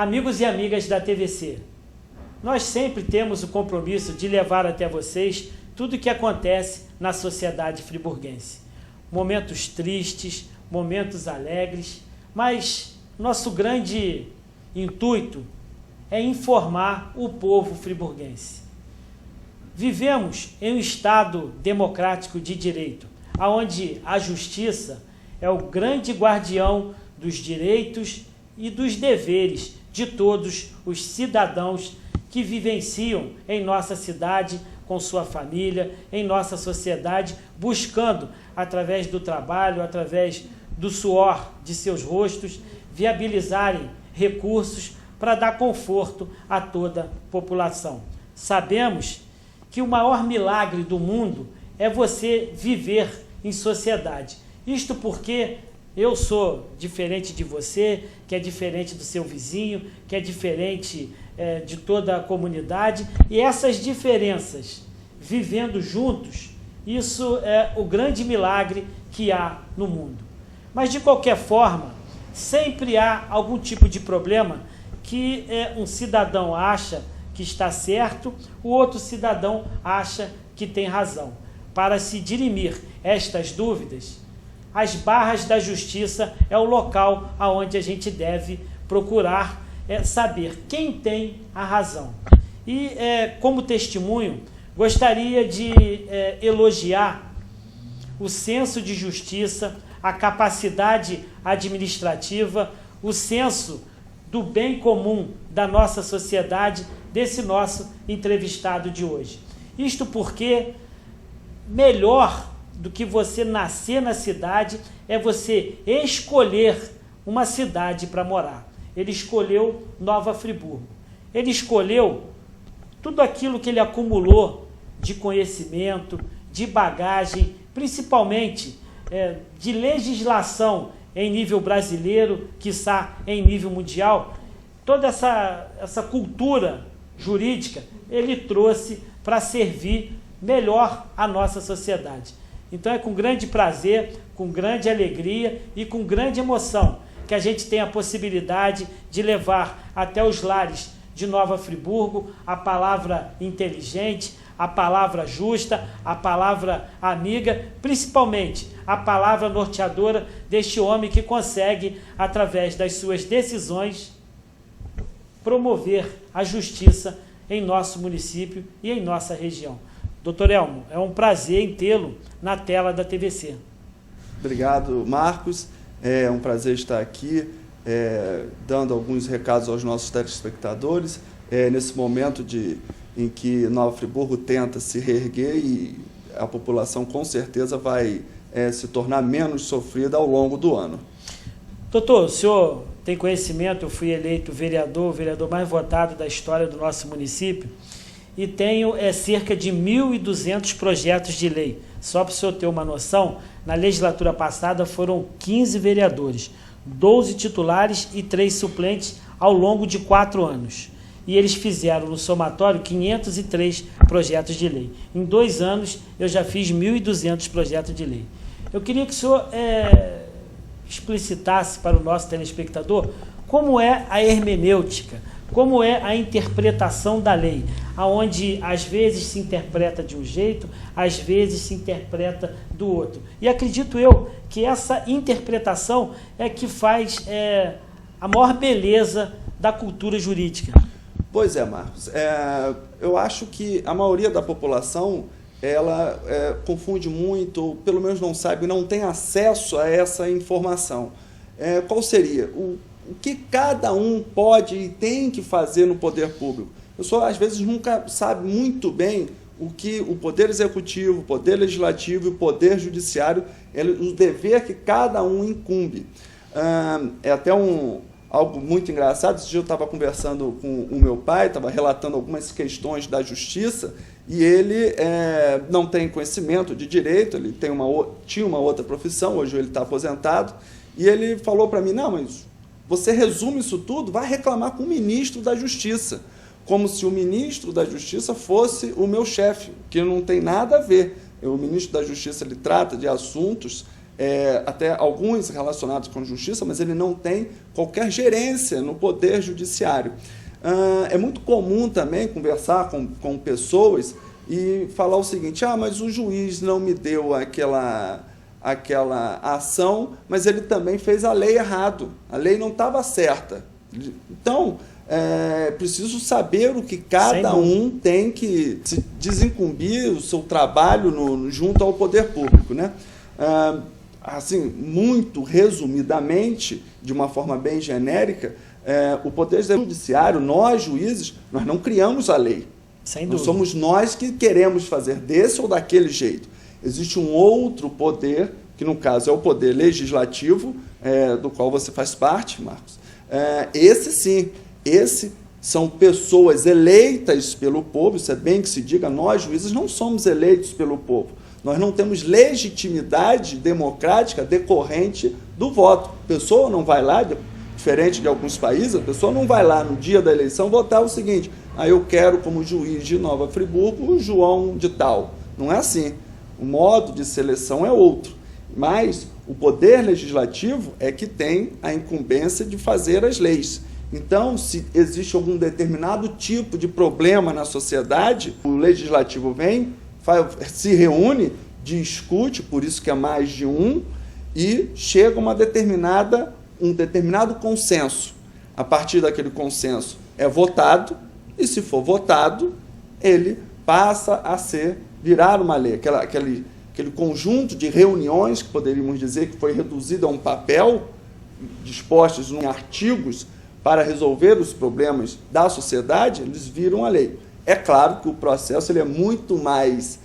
Amigos e amigas da TVC, nós sempre temos o compromisso de levar até vocês tudo o que acontece na sociedade friburguense. Momentos tristes, momentos alegres, mas nosso grande intuito é informar o povo friburguense. Vivemos em um Estado democrático de direito, onde a justiça é o grande guardião dos direitos e dos deveres de todos os cidadãos que vivenciam em nossa cidade, com sua família, em nossa sociedade, buscando, através do trabalho, através do suor de seus rostos, viabilizarem recursos para dar conforto a toda a população. Sabemos que o maior milagre do mundo é você viver em sociedade. Isto porque eu sou diferente de você, que é diferente do seu vizinho, que é diferente de toda a comunidade, e essas diferenças, vivendo juntos, isso é o grande milagre que há no mundo. Mas, de qualquer forma, sempre há algum tipo de problema que um cidadão acha que está certo, o outro cidadão acha que tem razão. Para se dirimir estas dúvidas, as barras da justiça é o local aonde a gente deve procurar saber quem tem a razão. E, como testemunho, gostaria de elogiar o senso de justiça, a capacidade administrativa, o senso do bem comum da nossa sociedade, desse nosso entrevistado de hoje. Isto porque melhor do que você nascer na cidade é você escolher uma cidade para morar. Ele escolheu Nova Friburgo. Ele escolheu tudo aquilo que ele acumulou de conhecimento, de bagagem, principalmente de legislação em nível brasileiro, quiçá em nível mundial. Toda essa cultura jurídica ele trouxe para servir melhor a nossa sociedade. Então é com grande prazer, com grande alegria e com grande emoção que a gente tem a possibilidade de levar até os lares de Nova Friburgo a palavra inteligente, a palavra justa, a palavra amiga, principalmente a palavra norteadora deste homem que consegue, através das suas decisões, promover a justiça em nosso município e em nossa região. Doutor Elmo, é um prazer em tê-lo na tela da TVC. Obrigado, Marcos. É um prazer estar aqui, dando alguns recados aos nossos telespectadores, nesse momento em que Nova Friburgo tenta se reerguer e a população com certeza vai se tornar menos sofrida ao longo do ano. Doutor, o senhor tem conhecimento, eu fui eleito vereador, o vereador mais votado da história do nosso município, e tenho cerca de 1.200 projetos de lei. Só para o senhor ter uma noção, na legislatura passada foram 15 vereadores, 12 titulares e 3 suplentes ao longo de 4 anos. E eles fizeram no somatório 503 projetos de lei. Em 2 anos eu já fiz 1.200 projetos de lei. Eu queria que o senhor explicitasse para o nosso telespectador como é a hermenêutica, como é a interpretação da lei, aonde às vezes se interpreta de um jeito, às vezes se interpreta do outro. E acredito eu que essa interpretação é que faz a maior beleza da cultura jurídica. Pois é, Marcos. Eu acho que a maioria da população ela confunde muito, ou pelo menos não sabe, não tem acesso a essa informação. Qual seria? O que cada um pode e tem que fazer no poder público. A pessoa, às vezes, nunca sabe muito bem o que o Poder Executivo, o Poder Legislativo e o Poder Judiciário, o dever que cada um incumbe. É até algo muito engraçado. Esse dia eu estava conversando com o meu pai, estava relatando algumas questões da justiça, e ele não tem conhecimento de direito, ele tinha uma outra profissão, hoje ele está aposentado, e ele falou para mim, não, mas você resume isso tudo, vai reclamar com o ministro da Justiça, como se o ministro da Justiça fosse o meu chefe, que não tem nada a ver. O ministro da Justiça ele trata de assuntos até alguns relacionados com justiça, mas ele não tem qualquer gerência no poder judiciário. É muito comum também conversar com pessoas e falar o seguinte: mas o juiz não me deu aquela ação, mas ele também fez a lei errado, a lei não estava certa. Então, preciso saber o que cada um tem que se desincumbir o seu trabalho junto ao poder público, né? Assim, muito resumidamente, de uma forma bem genérica, o poder judiciário, nós juízes, nós não criamos a lei. Sem não dúvida. somos nós que queremos fazer desse ou daquele jeito. Existe um outro poder, que no caso é o poder legislativo, do qual você faz parte, Marcos. Esse sim, são pessoas eleitas pelo povo, isso é bem que se diga, nós juízes não somos eleitos pelo povo. Nós não temos legitimidade democrática decorrente do voto. A pessoa não vai lá, diferente de alguns países, a pessoa não vai lá no dia da eleição votar o seguinte: eu quero como juiz de Nova Friburgo o João de tal. Não é assim. O modo de seleção é outro. Mas o poder legislativo é que tem a incumbência de fazer as leis. Então, se existe algum determinado tipo de problema na sociedade, o legislativo vem, se reúne, discute, por isso que é mais de um, e chega a um determinado consenso. A partir daquele consenso é votado, e se for votado, ele passa a virar uma lei. Aquele conjunto de reuniões, que poderíamos dizer que foi reduzido a um papel, dispostos em artigos para resolver os problemas da sociedade, eles viram a lei. É claro que o processo ele é muito mais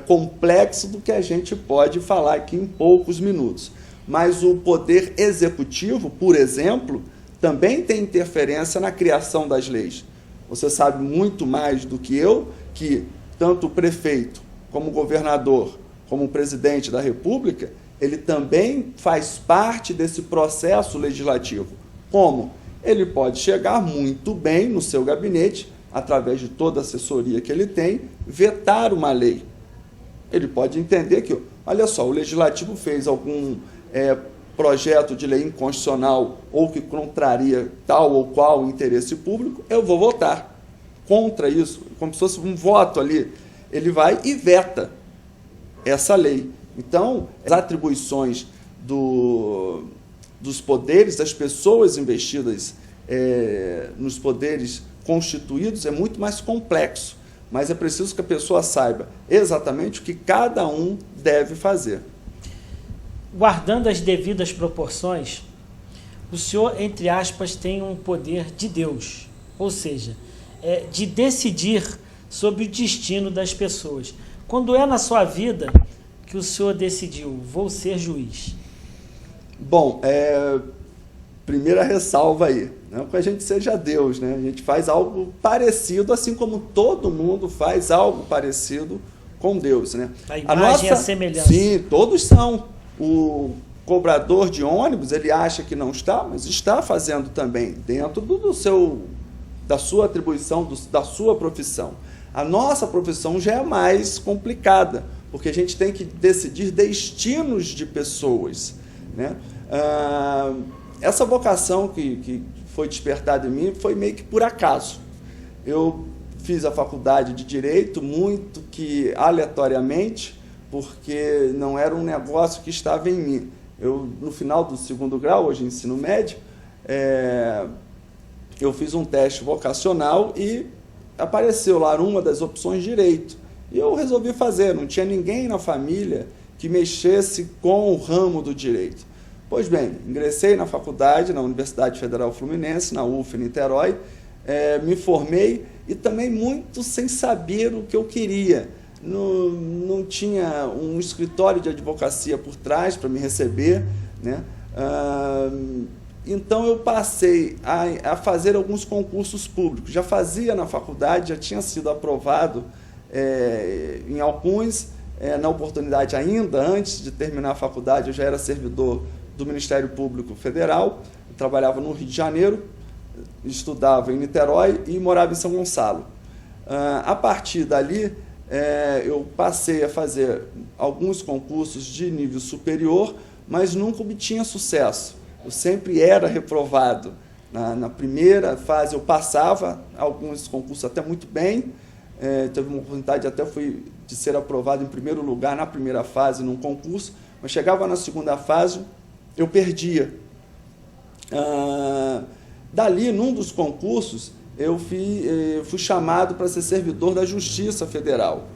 complexo do que a gente pode falar aqui em poucos minutos. Mas o poder executivo, por exemplo, também tem interferência na criação das leis. Você sabe muito mais do que eu que tanto o prefeito, como o governador, como o presidente da República, ele também faz parte desse processo legislativo. Como? Ele pode chegar muito bem no seu gabinete, através de toda a assessoria que ele tem, vetar uma lei. Ele pode entender que, olha só, o legislativo fez algum projeto de lei inconstitucional ou que contraria tal ou qual interesse público, eu vou votar contra isso, como se fosse um voto ali. Ele vai e veta essa lei. Então, as atribuições dos poderes das pessoas investidas nos poderes constituídos é muito mais complexo, mas é preciso que a pessoa saiba exatamente o que cada um deve fazer. Guardando as devidas proporções, o senhor, entre aspas, tem um poder de Deus, ou seja, de decidir sobre o destino das pessoas. Quando é na sua vida que o senhor decidiu, vou ser juiz? Bom, primeira ressalva aí, não que a gente seja Deus, né? A gente faz algo parecido, assim como todo mundo faz algo parecido com Deus, né? A imagem e a semelhança. Sim, todos são. O cobrador de ônibus, ele acha que não está, mas está fazendo também, dentro da sua atribuição, da sua profissão. A nossa profissão já é mais complicada, porque a gente tem que decidir destinos de pessoas, né? Essa vocação que foi despertada em mim foi meio que por acaso. Eu fiz a faculdade de Direito muito que aleatoriamente, porque não era um negócio que estava em mim. Eu, no final do 2º grau, hoje ensino médio, eu fiz um teste vocacional e apareceu lá uma das opções Direito. E eu resolvi fazer, não tinha ninguém na família que mexesse com o ramo do Direito. Pois bem, ingressei na faculdade, na Universidade Federal Fluminense, na UF Niterói, me formei e também muito sem saber o que eu queria. Não tinha um escritório de advocacia por trás para me receber, né? Então eu passei a fazer alguns concursos públicos. Já fazia na faculdade, já tinha sido aprovado em alguns. Na oportunidade ainda, antes de terminar a faculdade, eu já era servidor do Ministério Público Federal, eu trabalhava no Rio de Janeiro, estudava em Niterói e morava em São Gonçalo. A partir dali, eu passei a fazer alguns concursos de nível superior, mas nunca obtinha sucesso. Eu sempre era reprovado. Na primeira fase eu passava alguns concursos até muito bem, teve uma oportunidade até de ser aprovado em primeiro lugar na primeira fase num concurso, mas chegava na segunda fase, eu perdia. Dali, num dos concursos, eu fui chamado para ser servidor da Justiça Federal.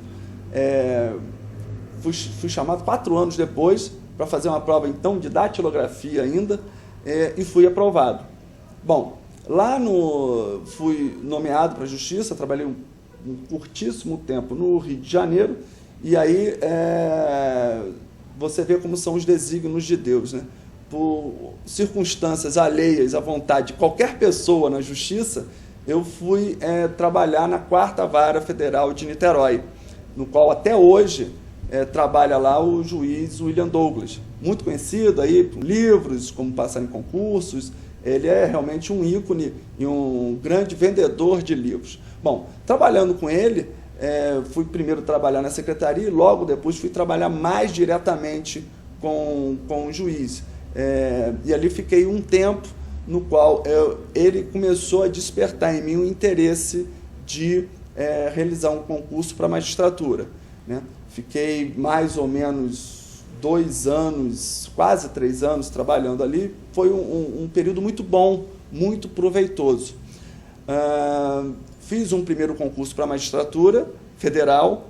Fui chamado 4 anos depois para fazer uma prova, então, de datilografia ainda, e fui aprovado. Bom, lá fui nomeado para a Justiça, trabalhei um curtíssimo tempo no Rio de Janeiro, e aí você vê como são os desígnios de Deus, né? Por circunstâncias alheias à vontade de qualquer pessoa na Justiça, eu fui trabalhar na 4ª Vara Federal de Niterói, no qual até hoje trabalha lá o juiz William Douglas, muito conhecido aí por livros, como passar em concursos. Ele é realmente um ícone e um grande vendedor de livros. Bom, trabalhando com ele, fui primeiro trabalhar na secretaria e logo depois fui trabalhar mais diretamente com o juiz. E ali fiquei um tempo no qual ele começou a despertar em mim o interesse de realizar um concurso para a magistratura, né? Fiquei mais ou menos 2 anos, quase 3 anos trabalhando ali. Foi um período muito bom, muito proveitoso. Fiz um primeiro concurso para a magistratura federal,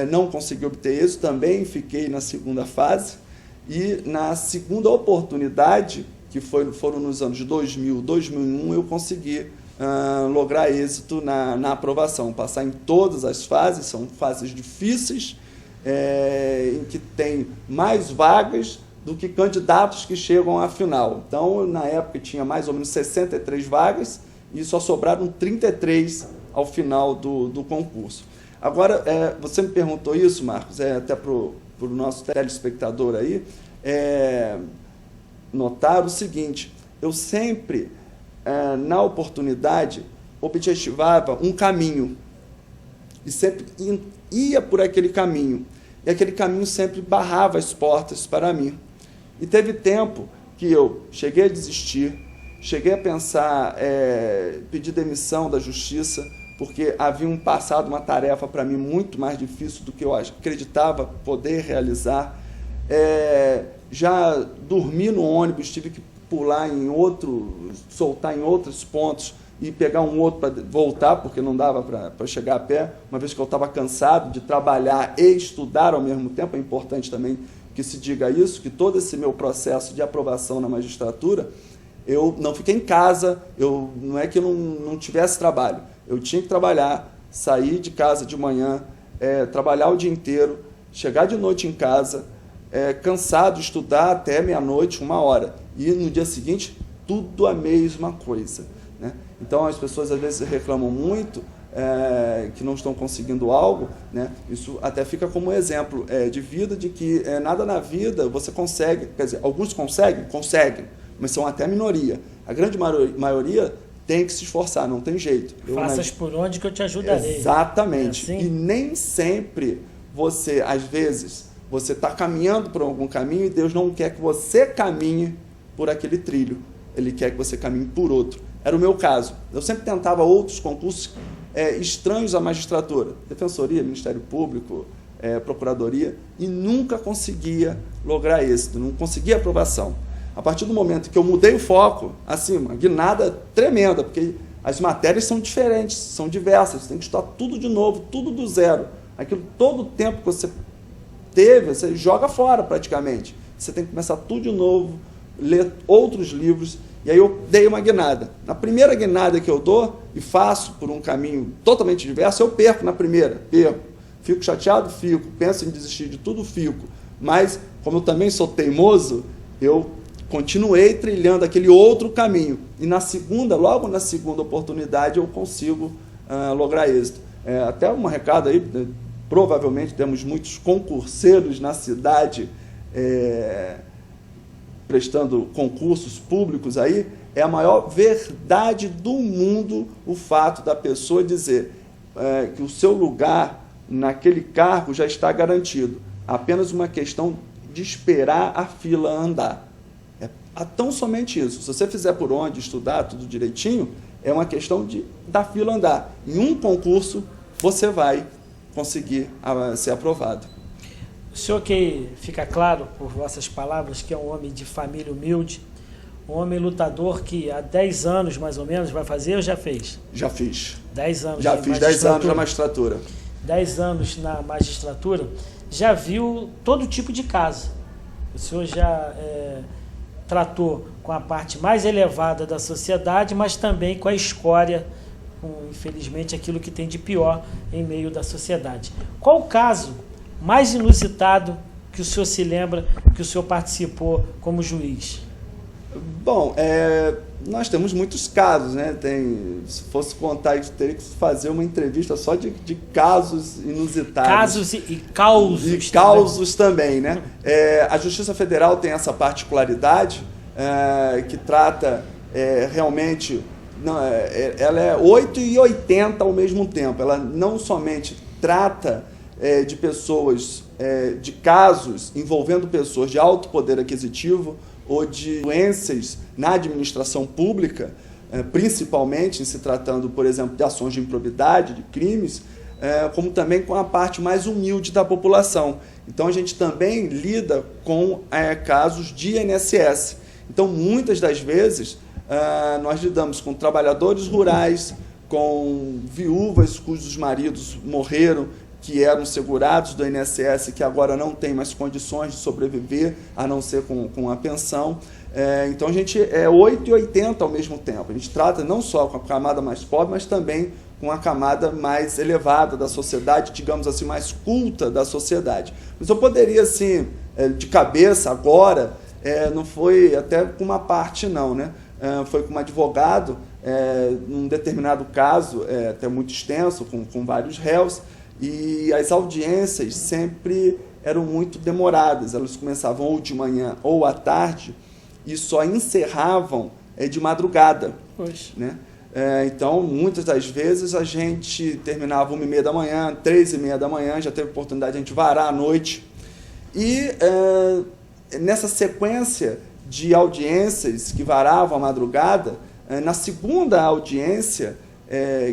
não consegui obter êxito, também fiquei na segunda fase. E na segunda oportunidade, que foram nos anos de 2000, 2001, eu consegui lograr êxito na aprovação, passar em todas as fases. São fases difíceis, em que tem mais vagas do que candidatos que chegam à final. Então, na época, tinha mais ou menos 63 vagas e só sobraram 33 ao final do concurso. Agora, você me perguntou isso, Marcos, até para o nosso telespectador aí, notar o seguinte: eu sempre, na oportunidade, objetivava um caminho e sempre ia por aquele caminho. E aquele caminho sempre barrava as portas para mim. E teve tempo que eu cheguei a desistir, cheguei a pensar, pedir demissão da Justiça, porque havia passado uma tarefa para mim muito mais difícil do que eu acreditava poder realizar. Já dormi no ônibus, tive que pular soltar em outros pontos e pegar um outro para voltar, porque não dava para chegar a pé, uma vez que eu estava cansado de trabalhar e estudar ao mesmo tempo. É importante também que se diga isso, que todo esse meu processo de aprovação na magistratura, eu não fiquei em casa, não é que eu não tivesse trabalho, eu tinha que trabalhar, sair de casa de manhã, trabalhar o dia inteiro, chegar de noite em casa, cansado, estudar até meia-noite, 1h, e no dia seguinte, tudo a mesma coisa, né? Então, as pessoas às vezes reclamam muito que não estão conseguindo algo, né? Isso até fica como exemplo de vida, de que nada na vida você consegue. Quer dizer, alguns conseguem, mas são até a minoria. A grande maioria tem que se esforçar, não tem jeito. Faças por onde que eu te ajudarei. Exatamente. É assim? E nem sempre às vezes, você está caminhando por algum caminho e Deus não quer que você caminhe por aquele trilho. Ele quer que você caminhe por outro. Era o meu caso. Eu sempre tentava outros concursos estranhos à magistratura, Defensoria, Ministério Público, Procuradoria, e nunca conseguia lograr êxito, não conseguia aprovação. A partir do momento que eu mudei o foco, assim, uma guinada tremenda, porque as matérias são diferentes, são diversas, você tem que estudar tudo de novo, tudo do zero. Aquilo, todo o tempo que você teve, você joga fora praticamente. Você tem que começar tudo de novo, ler outros livros. E aí eu dei uma guinada. Na primeira guinada que eu dou e faço por um caminho totalmente diverso, eu perco na primeira, Fico chateado, penso em desistir de tudo, Mas, como eu também sou teimoso, eu continuei trilhando aquele outro caminho. E logo na segunda oportunidade, eu consigo lograr êxito. Até um recado aí, provavelmente temos muitos concurseiros na cidade, prestando concursos públicos aí. É a maior verdade do mundo o fato da pessoa dizer que o seu lugar naquele cargo já está garantido. Apenas uma questão de esperar a fila andar. É tão somente isso. Se você fizer por onde, estudar tudo direitinho, é uma questão da fila andar. Em um concurso, você vai conseguir ser aprovado. O senhor que fica claro, por vossas palavras, que é um homem de família humilde, um homem lutador que há 10 anos, mais ou menos, vai fazer ou já fez? Já fiz. 10 anos. Já fiz 10 anos na magistratura. 10 anos na magistratura, já viu todo tipo de caso. O senhor já tratou com a parte mais elevada da sociedade, mas também com a escória, com, infelizmente, aquilo que tem de pior em meio da sociedade. Qual o caso mais inusitado que o senhor se lembra que o senhor participou como juiz? Bom, nós temos muitos casos, né? Se fosse contar, teria que fazer uma entrevista só de casos inusitados. Casos e causos. E causos também, né? A Justiça Federal tem essa particularidade que trata realmente... ela é 8 e 80 ao mesmo tempo. Ela não somente trata de pessoas, de casos envolvendo pessoas de alto poder aquisitivo, ou de doenças na administração pública, principalmente em se tratando, por exemplo, de ações de improbidade, de crimes, como também com a parte mais humilde da população. Então, a gente também lida com casos de INSS. Então, muitas das vezes, nós lidamos com trabalhadores rurais, com viúvas cujos maridos morreram, que eram segurados do INSS, que agora não tem mais condições de sobreviver, a não ser com a pensão. Então, a gente é 8 e 80 ao mesmo tempo. A gente trata não só com a camada mais pobre, mas também com a camada mais elevada da sociedade, digamos assim, mais culta da sociedade. Mas eu poderia, assim, de cabeça agora, não foi até com uma parte não, né? Foi com um advogado, num determinado caso, até muito extenso, com vários réus, e as audiências sempre eram muito demoradas. Elas começavam ou de manhã ou à tarde e só encerravam de madrugada. Pois. Né? Então, muitas das vezes a gente terminava 1h30 da manhã, 3h30 da manhã, já teve oportunidade de a gente varar à noite. E nessa sequência de audiências que varavam à madrugada, na segunda audiência,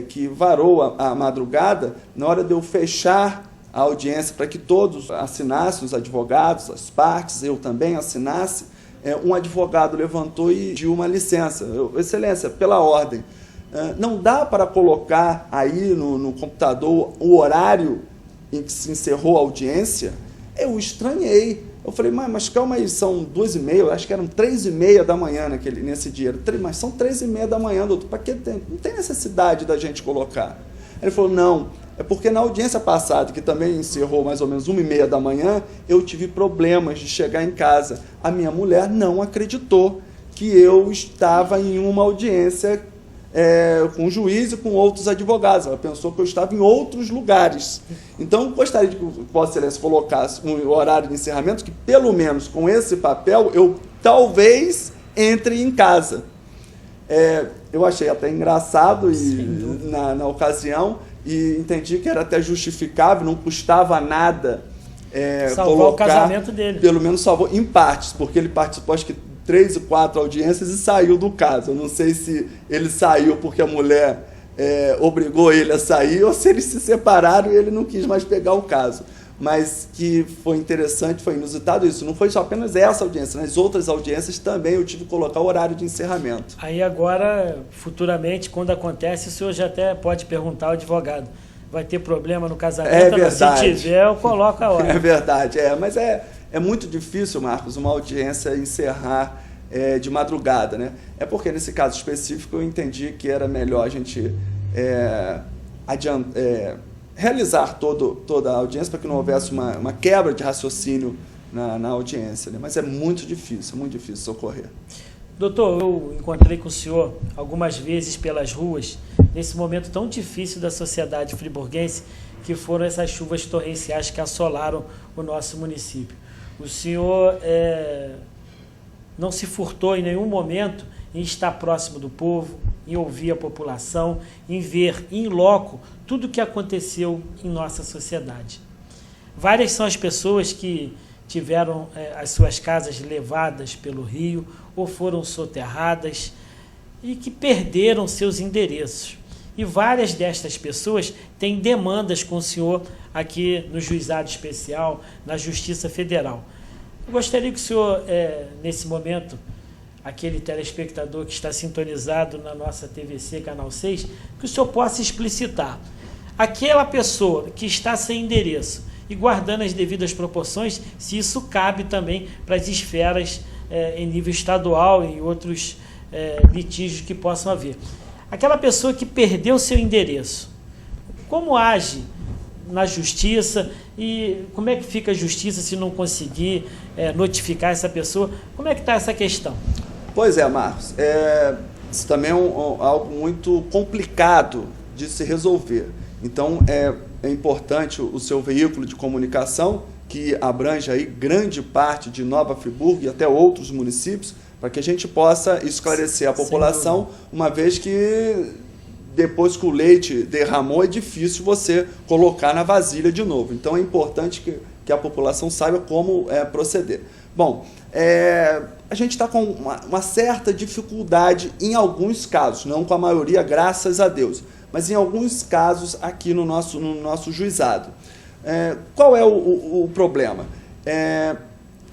que varou a madrugada, na hora de eu fechar a audiência para que todos assinassem, os advogados, as partes, eu também assinasse, um advogado levantou e pediu uma licença. Excelência, pela ordem, não dá para colocar aí no computador o horário em que se encerrou a audiência? Eu estranhei. Eu falei, mas calma aí, são 2h30, acho que eram 3h30 da manhã nesse dia. Mas são 3h30 da manhã, doutor, para que não tem necessidade da gente colocar? Ele falou, não, é porque na audiência passada, que também encerrou mais ou menos 1h30 da manhã, eu tive problemas de chegar em casa. A minha mulher não acreditou que eu estava em uma audiência com o juiz e com outros advogados. Ela pensou que eu estava em outros lugares. Então, gostaria de que Vossa Excelência colocasse um horário de encerramento que, pelo menos com esse papel, eu talvez entre em casa. Eu achei até engraçado na ocasião e entendi que era até justificável, não custava nada salvar o casamento dele. Pelo menos salvou em partes, porque ele participou, acho que 3 ou 4 audiências e saiu do caso. Eu não sei se ele saiu porque a mulher obrigou ele a sair ou se eles se separaram e ele não quis mais pegar o caso. Mas que foi interessante, foi inusitado isso. Não foi só apenas essa audiência, nas outras audiências também eu tive que colocar o horário de encerramento. Aí agora, futuramente, quando acontece, o senhor já até pode perguntar ao advogado. Vai ter problema no casamento? É verdade. Se tiver, eu coloco a hora. É verdade, mas é muito difícil, Marcos, uma audiência encerrar de madrugada, né? É porque, nesse caso específico, eu entendi que era melhor a gente realizar toda a audiência para que não houvesse uma quebra de raciocínio na audiência, né? Mas é muito difícil socorrer. Doutor, eu encontrei com o senhor algumas vezes pelas ruas, nesse momento tão difícil da sociedade friburguense, que foram essas chuvas torrenciais que assolaram o nosso município. O senhor não se furtou em nenhum momento em estar próximo do povo, em ouvir a população, em ver em loco tudo o que aconteceu em nossa sociedade. Várias são as pessoas que tiveram as suas casas levadas pelo rio ou foram soterradas e que perderam seus endereços. E várias destas pessoas têm demandas com o senhor aqui no Juizado Especial, na Justiça Federal. Eu gostaria que o senhor, nesse momento, aquele telespectador que está sintonizado na nossa TVC, Canal 6, que o senhor possa explicitar. Aquela pessoa que está sem endereço e guardando as devidas proporções, se isso cabe também para as esferas em nível estadual e outros litígios que possam haver. Aquela pessoa que perdeu seu endereço, como age na justiça e como é que fica a justiça se não conseguir notificar essa pessoa? Como é que está essa questão? Pois é, Marcos. Isso também é algo muito complicado de se resolver. Então, é importante o seu veículo de comunicação, que abrange aí grande parte de Nova Friburgo e até outros municípios, para que a gente possa esclarecer a população, uma vez que depois que o leite derramou é difícil você colocar na vasilha de novo. Então é importante que a população saiba como proceder. Bom, a gente está com uma certa dificuldade em alguns casos, não com a maioria, graças a Deus, mas em alguns casos aqui no nosso juizado. Qual é o problema?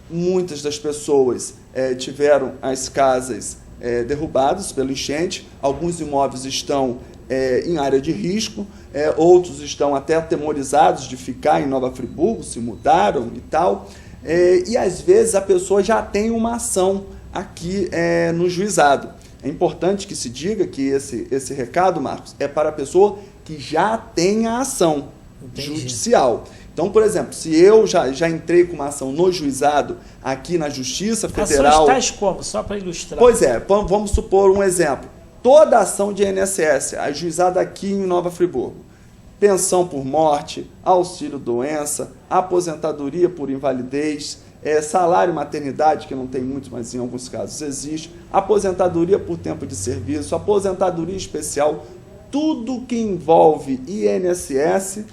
Muitas das pessoas tiveram as casas derrubadas pela enchente, alguns imóveis estão em área de risco, outros estão até atemorizados de ficar em Nova Friburgo, se mudaram e tal, e às vezes a pessoa já tem uma ação aqui no juizado. É importante que se diga que esse recado, Marcos, é para a pessoa que já tem a ação judicial. Então, por exemplo, se eu já entrei com uma ação no juizado aqui na Justiça Federal... Ações tais como? Só para ilustrar. Pois é, vamos supor um exemplo. Toda ação de INSS, ajuizada aqui em Nova Friburgo, pensão por morte, auxílio-doença, aposentadoria por invalidez, salário maternidade, que não tem muito, mas em alguns casos existe, aposentadoria por tempo de serviço, aposentadoria especial, tudo que envolve INSS...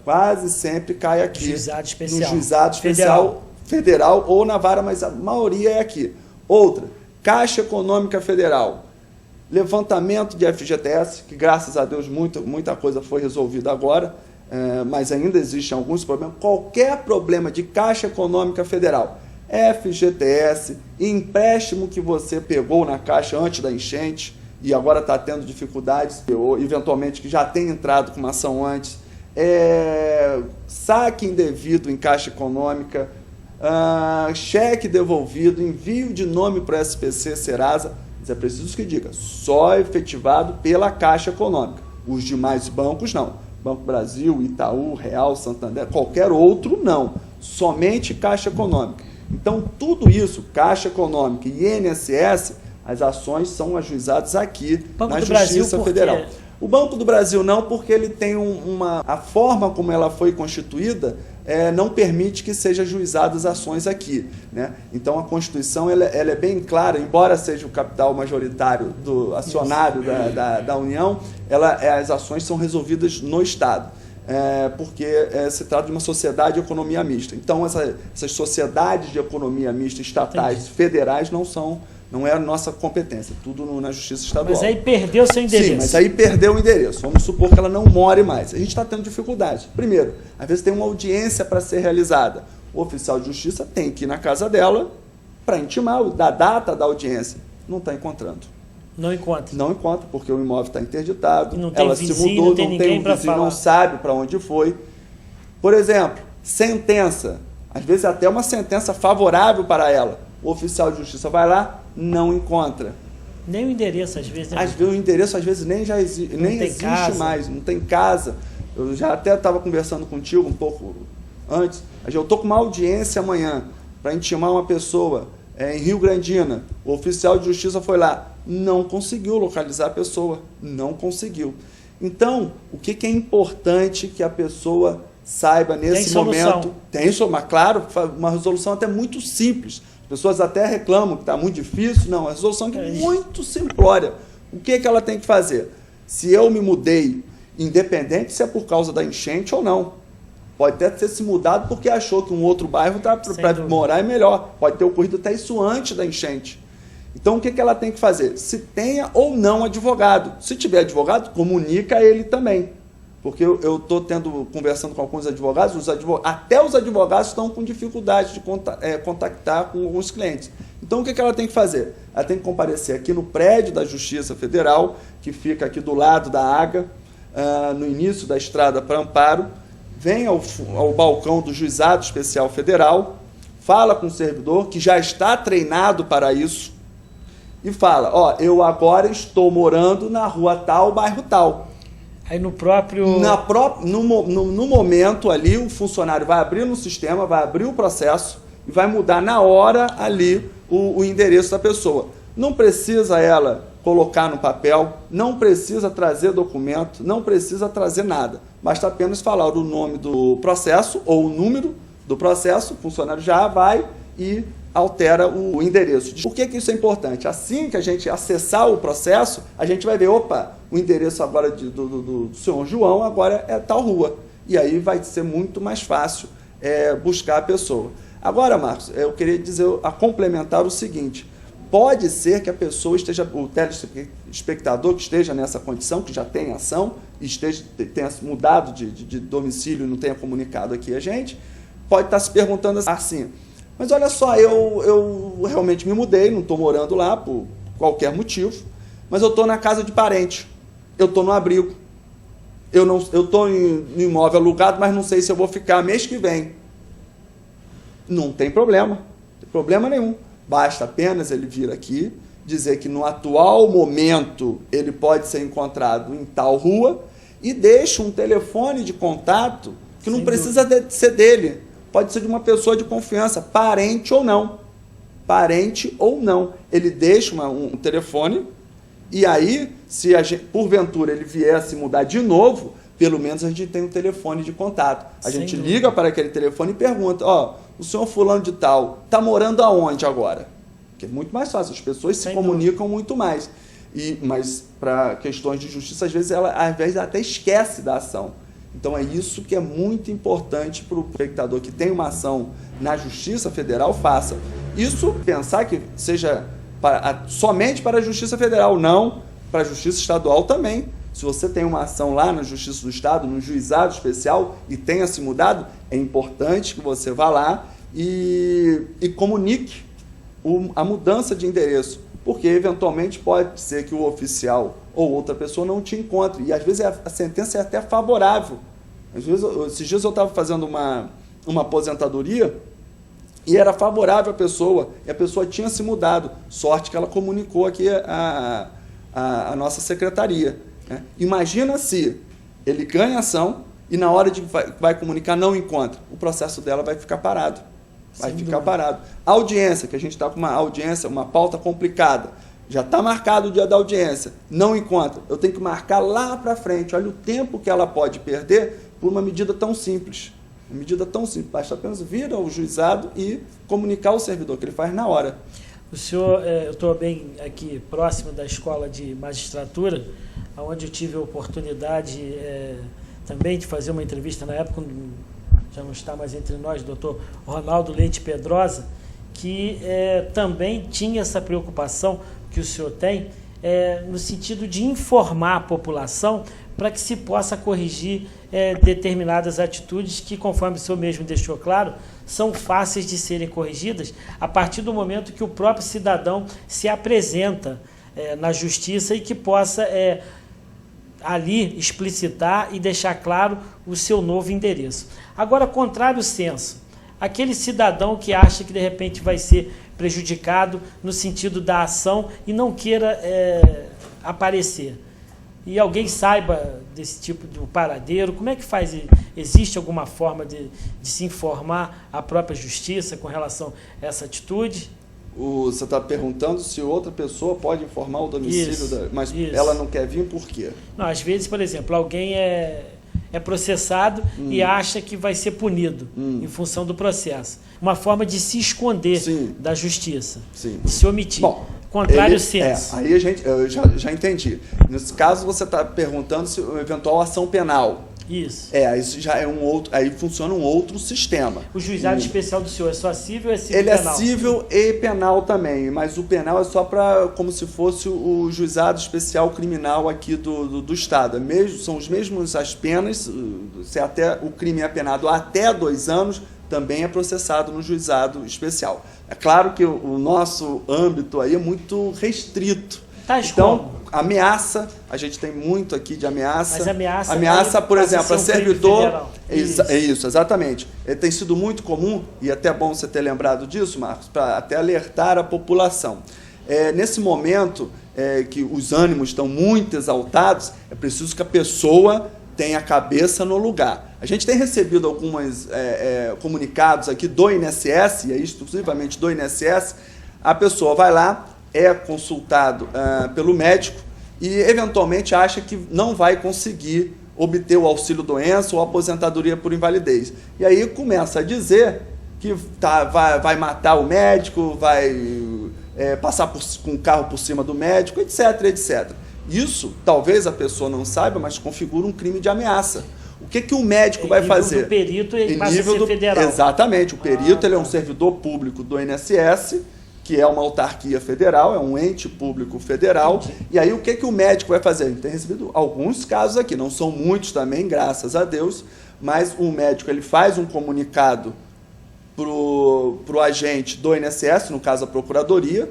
quase sempre cai aqui Juizado Especial. No Juizado Especial Federal ou na vara, mas a maioria é aqui. Outra, Caixa Econômica Federal, levantamento de FGTS, que graças a Deus muita coisa foi resolvida agora, mas ainda existem alguns problemas. Qualquer problema de Caixa Econômica Federal, FGTS, empréstimo que você pegou na Caixa antes da enchente e agora está tendo dificuldades, ou eventualmente que já tem entrado com uma ação antes, saque indevido em Caixa Econômica, cheque devolvido, envio de nome para o SPC Serasa, mas é preciso que diga, só efetivado pela Caixa Econômica. Os demais bancos não. Banco Brasil, Itaú, Real, Santander, qualquer outro não. Somente Caixa Econômica. Então, tudo isso, Caixa Econômica e INSS, as ações são ajuizadas aqui na Justiça Federal. O Banco do Brasil não, porque ele tem a forma como ela foi constituída não permite que sejam ajuizadas ações aqui, né? Então a Constituição ela é bem clara, embora seja o capital majoritário do acionário da União, as ações são resolvidas no Estado. Porque se trata de uma sociedade de economia mista. Então essas sociedades de economia mista estatais, federais, não é a nossa competência, tudo na Justiça Estadual. Mas aí perdeu seu endereço. Sim, mas aí perdeu o endereço. Vamos supor que ela não more mais. A gente está tendo dificuldade. Primeiro, às vezes tem uma audiência para ser realizada. O oficial de justiça tem que ir na casa dela para intimar da data da audiência. Não está encontrando. Não encontra. Não encontra, porque o imóvel está interditado, não tem ela vizinho, se mudou, não tem ninguém para falar. Não sabe para onde foi. Por exemplo, sentença. Às vezes até uma sentença favorável para ela. O oficial de justiça vai lá, não encontra. Nem o endereço, às vezes. Às vezes o endereço às vezes nem existe mais, não tem casa. Eu já até estava conversando contigo um pouco antes. Eu estou com uma audiência amanhã para intimar uma pessoa em Rio Grandina. O oficial de justiça foi lá, não conseguiu localizar a pessoa, não conseguiu. Então, o que é importante que a pessoa saiba nesse momento? Tem solução, mas claro, uma resolução até muito simples. As pessoas até reclamam que está muito difícil. Não, a resolução é muito simplória. O que ela tem que fazer? Se eu me mudei, independente se é por causa da enchente ou não. Pode até ter se mudado porque achou que um outro bairro para morar é melhor. Pode ter ocorrido até isso antes da enchente. Então, o que ela tem que fazer? Se tenha ou não advogado. Se tiver advogado, comunica a ele também. Porque eu estou conversando com alguns advogados, até os advogados estão com dificuldade de contactar com alguns clientes. Então, o que ela tem que fazer? Ela tem que comparecer aqui no prédio da Justiça Federal, que fica aqui do lado da AGA, no início da estrada para Amparo, vem ao balcão do Juizado Especial Federal, fala com o servidor, que já está treinado para isso, e fala, ó, eu agora estou morando na rua tal, bairro tal. Aí no próprio... No momento ali, o funcionário vai abrir no sistema, vai abrir o processo e vai mudar na hora ali o endereço da pessoa. Não precisa ela colocar no papel, não precisa trazer documento, não precisa trazer nada. Basta apenas falar o nome do processo ou o número do processo, o funcionário já vai e altera o endereço. Por que isso é importante? Assim que a gente acessar o processo, a gente vai ver, opa, o endereço agora do senhor João agora é tal rua. E aí vai ser muito mais fácil buscar a pessoa. Agora, Marcos, eu queria complementar o seguinte, pode ser que a pessoa esteja, o telespectador que esteja nessa condição, que já tem ação, tenha mudado de domicílio e não tenha comunicado aqui a gente, pode estar se perguntando assim, mas olha só, eu realmente me mudei, não estou morando lá por qualquer motivo, mas eu estou na casa de parente, eu estou no abrigo, eu estou em imóvel alugado, mas não sei se eu vou ficar mês que vem. Não tem problema nenhum. Basta apenas ele vir aqui, dizer que no atual momento ele pode ser encontrado em tal rua e deixa um telefone de contato que não precisa ser dele. Pode ser de uma pessoa de confiança, parente ou não. Parente ou não. Ele deixa um telefone e aí, se porventura ele vier a se mudar de novo, pelo menos a gente tem um telefone de contato. A gente liga para aquele telefone e pergunta, ó, o senhor fulano de tal está morando aonde agora? Que é muito mais fácil, as pessoas se comunicam muito mais. Mas para questões de justiça, às vezes ela até esquece da ação. Então é isso que é muito importante para o espectador que tem uma ação na Justiça Federal, faça. Isso pensar que seja somente para a Justiça Federal, não para a Justiça Estadual também. Se você tem uma ação lá na Justiça do Estado, no Juizado Especial, e tenha se mudado, é importante que você vá lá e comunique a mudança de endereço, porque eventualmente pode ser que o oficial ou outra pessoa não te encontre, e às vezes a sentença é até favorável. Às vezes, esses dias eu estava fazendo uma aposentadoria e era favorável à pessoa, e a pessoa tinha se mudado, sorte que ela comunicou aqui a nossa secretaria. Imagina se ele ganha ação e na hora de vai comunicar não encontra. O processo dela vai ficar parado. Vai ficar parado. A audiência, que a gente está com uma audiência, uma pauta complicada. Já está marcado o dia da audiência. Não encontra. Eu tenho que marcar lá para frente. Olha o tempo que ela pode perder por uma medida tão simples. Uma medida tão simples. Basta apenas vir ao juizado e comunicar ao servidor, que ele faz na hora. O senhor, eu estou bem aqui próximo da Escola de Magistratura, onde eu tive a oportunidade também de fazer uma entrevista na época, já não está mais entre nós, doutor Ronaldo Leite Pedrosa, que também tinha essa preocupação que o senhor tem, no sentido de informar a população para que se possa corrigir determinadas atitudes que, conforme o senhor mesmo deixou claro, são fáceis de serem corrigidas a partir do momento que o próprio cidadão se apresenta na justiça e que possa ali explicitar e deixar claro o seu novo endereço. Agora, contrário senso, aquele cidadão que acha que de repente vai ser prejudicado no sentido da ação e não queira aparecer, e alguém saiba desse tipo de paradeiro, como é que faz? Existe alguma forma de se informar a própria justiça com relação a essa atitude? Você está perguntando se outra pessoa pode informar o domicílio, mas ela não quer vir por quê? Não, às vezes, por exemplo, alguém é processado e acha que vai ser punido em função do processo. Uma forma de se esconder da justiça, de se omitir. Bom, Contrário senso. Aí eu já entendi. Nesse caso, você está perguntando se uma eventual ação penal. Isso. Isso já é um outro. Aí funciona um outro sistema. O juizado especial do senhor é só civil ou é civil Ele penal? é civil e penal também, mas o penal é só para como se fosse o juizado especial criminal aqui do Estado. São os mesmos as penas, se até o crime é penado até 2 anos, também é processado no juizado especial. É claro que o nosso âmbito aí é muito restrito. Então, ameaça, a gente tem muito aqui de ameaça. Mas ameaça, por exemplo, a servidor. Isso, exatamente. Tem sido muito comum, e até bom você ter lembrado disso, Marcos, para até alertar a população. Nesse momento que os ânimos estão muito exaltados, é preciso que a pessoa tenha a cabeça no lugar. A gente tem recebido alguns comunicados aqui do INSS, e é exclusivamente do INSS, a pessoa vai lá, é consultado pelo médico e, eventualmente, acha que não vai conseguir obter o auxílio-doença ou aposentadoria por invalidez. E aí começa a dizer que vai matar o médico, vai passar com o carro por cima do médico, etc, etc. Isso, talvez a pessoa não saiba, mas configura um crime de ameaça. O que o médico vai fazer? O perito ele passa a ser federal. Exatamente. O perito ele é um servidor público do INSS, que é uma autarquia federal, é um ente público federal. Entendi. E aí o que o médico vai fazer? A gente tem recebido alguns casos aqui, não são muitos também, graças a Deus, mas o médico ele faz um comunicado para o agente do INSS, no caso a procuradoria,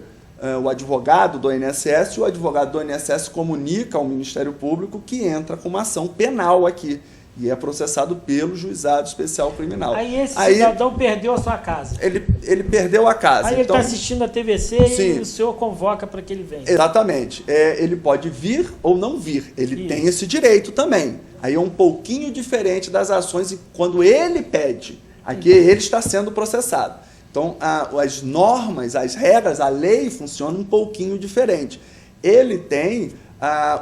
o advogado do INSS, e o advogado do INSS comunica ao Ministério Público que entra com uma ação penal aqui. E é processado pelo Juizado Especial Criminal. Aí esse cidadão perdeu a sua casa. Ele perdeu a casa. Aí ele está assistindo a TVC sim. E o senhor convoca para que ele venha. Exatamente. Ele pode vir ou não vir. Ele tem esse direito também. Aí é um pouquinho diferente das ações quando ele pede. Aqui ele está sendo processado. Então, as normas, as regras, a lei funciona um pouquinho diferente. Ele tem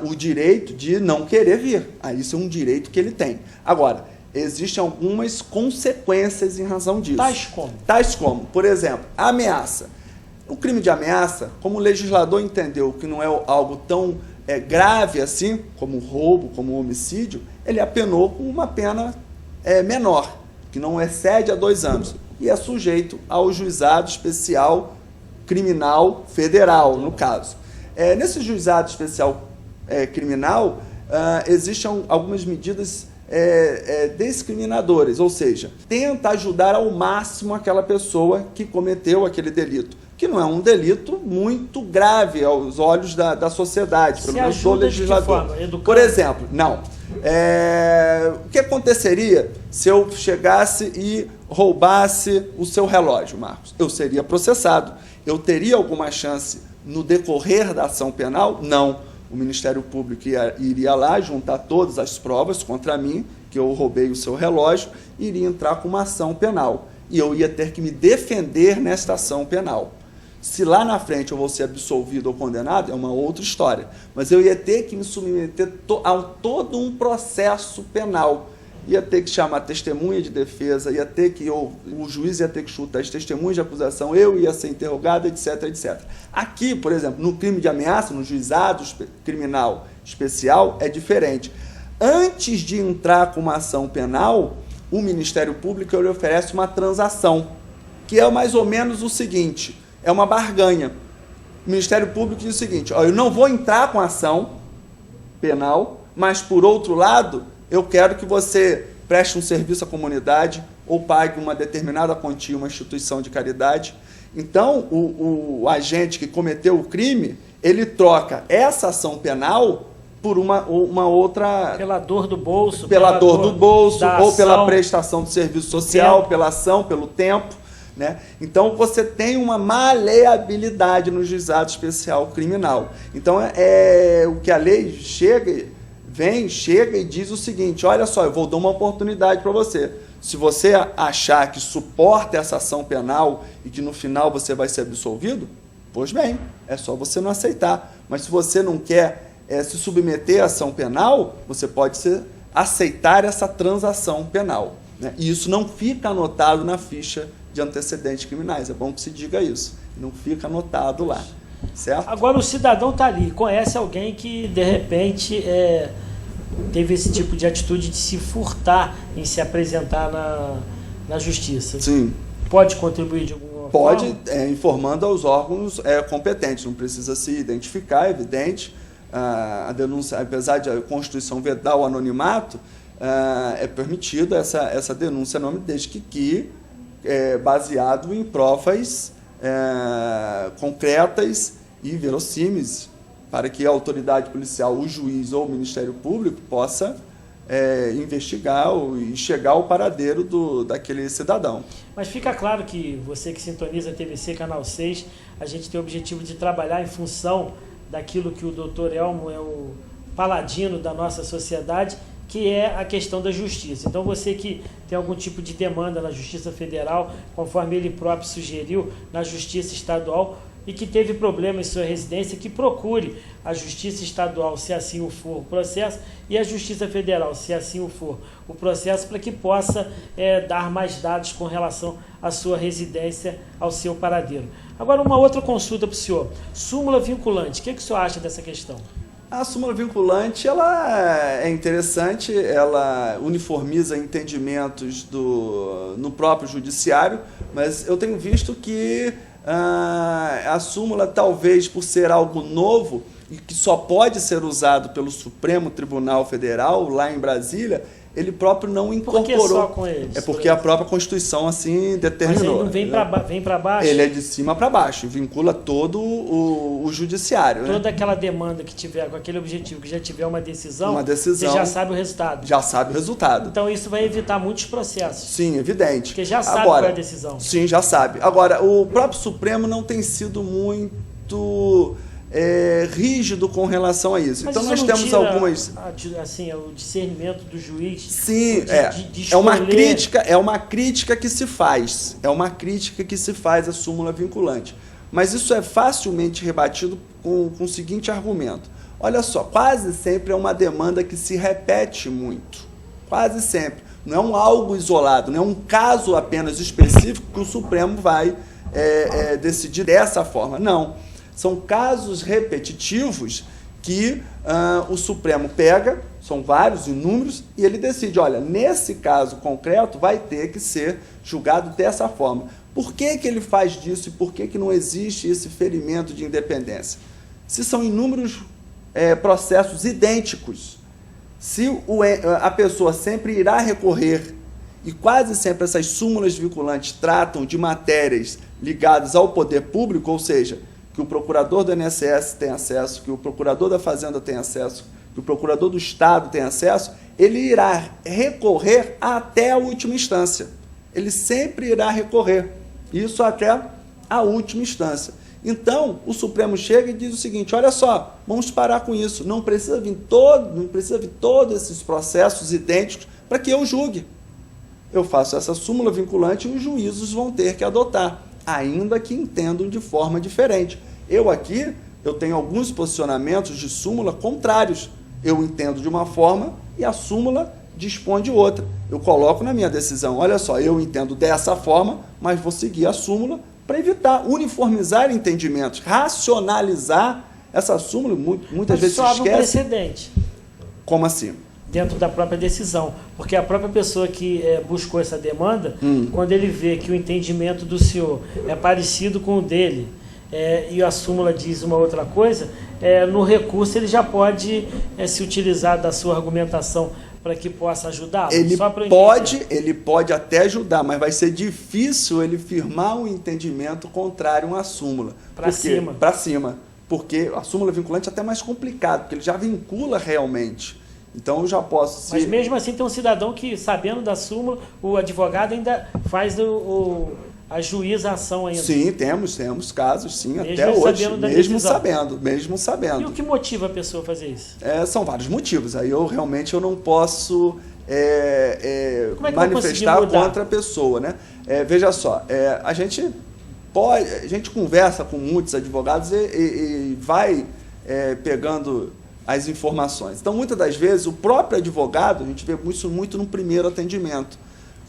o direito de não querer vir. Isso é um direito que ele tem. Agora, existem algumas consequências em razão disso. Tais como, por exemplo, a ameaça. O crime de ameaça, como o legislador entendeu que não é algo tão grave assim, como roubo, como homicídio, ele apenou com uma pena menor, que não excede a 2 anos, e é sujeito ao Juizado Especial Criminal Federal, no caso. Nesse Juizado Especial Criminal, existem algumas medidas discriminadoras, ou seja, tenta ajudar ao máximo aquela pessoa que cometeu aquele delito, que não é um delito muito grave aos olhos da sociedade, pelo menos do legislador. Por exemplo, o que aconteceria se eu chegasse e roubasse o seu relógio, Marcos? Eu seria processado. Eu teria alguma chance no decorrer da ação penal? Não. O Ministério Público iria lá juntar todas as provas contra mim, que eu roubei o seu relógio, e iria entrar com uma ação penal. E eu ia ter que me defender nesta ação penal. Se lá na frente eu vou ser absolvido ou condenado, é uma outra história. Mas eu ia ter que me submeter a todo um processo penal. Ia ter que chamar testemunha de defesa, o juiz ia ter que chutar as testemunhas de acusação, eu ia ser interrogado, etc, etc. Aqui, por exemplo, no crime de ameaça, no juizado criminal especial, é diferente. Antes de entrar com uma ação penal, o Ministério Público ele oferece uma transação, que é mais ou menos o seguinte, é uma barganha. O Ministério Público diz o seguinte, eu não vou entrar com ação penal, mas, por outro lado, eu quero que você preste um serviço à comunidade ou pague uma determinada quantia, uma instituição de caridade. Então, o agente que cometeu o crime, ele troca essa ação penal por uma outra... Pela dor do bolso. Pela dor do bolso, ou pela prestação de serviço social, pela ação, pelo tempo. Né? Então, você tem uma maleabilidade no Juizado Especial Criminal. Então, o que a lei chega e diz o seguinte, olha só, eu vou dar uma oportunidade para você. Se você achar que suporta essa ação penal e que no final você vai ser absolvido, pois bem, é só você não aceitar. Mas se você não quer se submeter à ação penal, você pode aceitar essa transação penal. Né? E isso não fica anotado na ficha de antecedentes criminais. É bom que se diga isso. Não fica anotado lá. certo? Agora o cidadão está ali, conhece alguém que de repente teve esse tipo de atitude de se furtar em se apresentar na justiça. Sim. Pode contribuir de alguma Pode, forma? informando aos órgãos competentes, não precisa se identificar, é evidente. A denúncia, apesar de a Constituição vedar o anonimato, é permitida essa denúncia desde que baseado em provas concretas e verossímeis, para que a autoridade policial, o juiz ou o Ministério Público possa investigar e chegar ao paradeiro daquele cidadão. Mas fica claro que você que sintoniza a TVC Canal 6, a gente tem o objetivo de trabalhar em função daquilo que o Dr. Elmo é o paladino da nossa sociedade, que é a questão da justiça. Então você que tem algum tipo de demanda na Justiça Federal, conforme ele próprio sugeriu, na Justiça Estadual, e que teve problema em sua residência, que procure a Justiça Estadual, se assim o for, o processo, e a Justiça Federal, se assim o for, o processo, para que possa dar mais dados com relação à sua residência, ao seu paradeiro. Agora, uma outra consulta para o senhor. Súmula vinculante, o que o senhor acha dessa questão? A súmula vinculante ela é interessante, ela uniformiza entendimentos no próprio judiciário, mas eu tenho visto que a súmula, talvez por ser algo novo e que só pode ser usado pelo Supremo Tribunal Federal, lá em Brasília, ele próprio não incorporou. Por que só com eles? É porque a própria Constituição assim determinou. Mas ele não vem para baixo? Ele é de cima para baixo, vincula todo o judiciário. Toda né? aquela demanda que tiver, com aquele objetivo, que já tiver uma decisão, você já sabe o resultado. Já sabe o resultado. Então isso vai evitar muitos processos. Sim, evidente. Porque já sabe qual é a decisão. Sim, já sabe. Agora, o próprio Supremo não tem sido muito rígido com relação a isso. Mas então isso nós não temos tira, algumas. Assim, o discernimento do juiz. Sim, de é uma crítica que se faz. É uma crítica que se faz à súmula vinculante. Mas isso é facilmente rebatido com o seguinte argumento. Olha só, quase sempre é uma demanda que se repete muito. Quase sempre. Não é algo isolado, não é um caso apenas específico que o Supremo vai decidir dessa forma. Não. São casos repetitivos que o Supremo pega, são vários, inúmeros, e ele decide, olha, nesse caso concreto vai ter que ser julgado dessa forma. Por que ele faz disso e por que não existe esse ferimento de independência? Se são inúmeros processos idênticos, se a pessoa sempre irá recorrer, e quase sempre essas súmulas vinculantes tratam de matérias ligadas ao poder público, ou seja, que o procurador do INSS tem acesso, que o procurador da Fazenda tem acesso, que o procurador do Estado tem acesso, ele irá recorrer até a última instância. Ele sempre irá recorrer. Isso até a última instância. Então, o Supremo chega e diz o seguinte, olha só, vamos parar com isso. Não precisa vir todos esses processos idênticos para que eu julgue. Eu faço essa súmula vinculante e os juízos vão ter que adotar, ainda que entendam de forma diferente. Eu tenho alguns posicionamentos de súmula contrários. Eu entendo de uma forma e a súmula dispõe de outra. Eu coloco na minha decisão, olha só, eu entendo dessa forma, mas vou seguir a súmula para evitar uniformizar entendimentos, racionalizar essa súmula, muitas vezes se esquece. Um precedente. Como assim? Dentro da própria decisão, porque a própria pessoa que buscou essa demanda, quando ele vê que o entendimento do senhor é parecido com o dele, e a súmula diz uma outra coisa, no recurso ele já pode se utilizar da sua argumentação para que possa ajudar. Ele pode até ajudar, mas vai ser difícil ele firmar um entendimento contrário à súmula. Para cima. Para cima. Porque a súmula vinculante é até mais complicado, porque ele já vincula realmente. Então eu já posso... Mas mesmo assim tem um cidadão que, sabendo da súmula, o advogado ainda faz a juização ainda. Sim, temos casos, sim, mesmo até hoje. Mesmo sabendo. E o que motiva a pessoa a fazer isso? São vários motivos. Aí eu não posso manifestar contra a pessoa, né? Veja só, a gente conversa com muitos advogados e vai pegando as informações. Então, muitas das vezes, o próprio advogado, a gente vê isso muito no primeiro atendimento,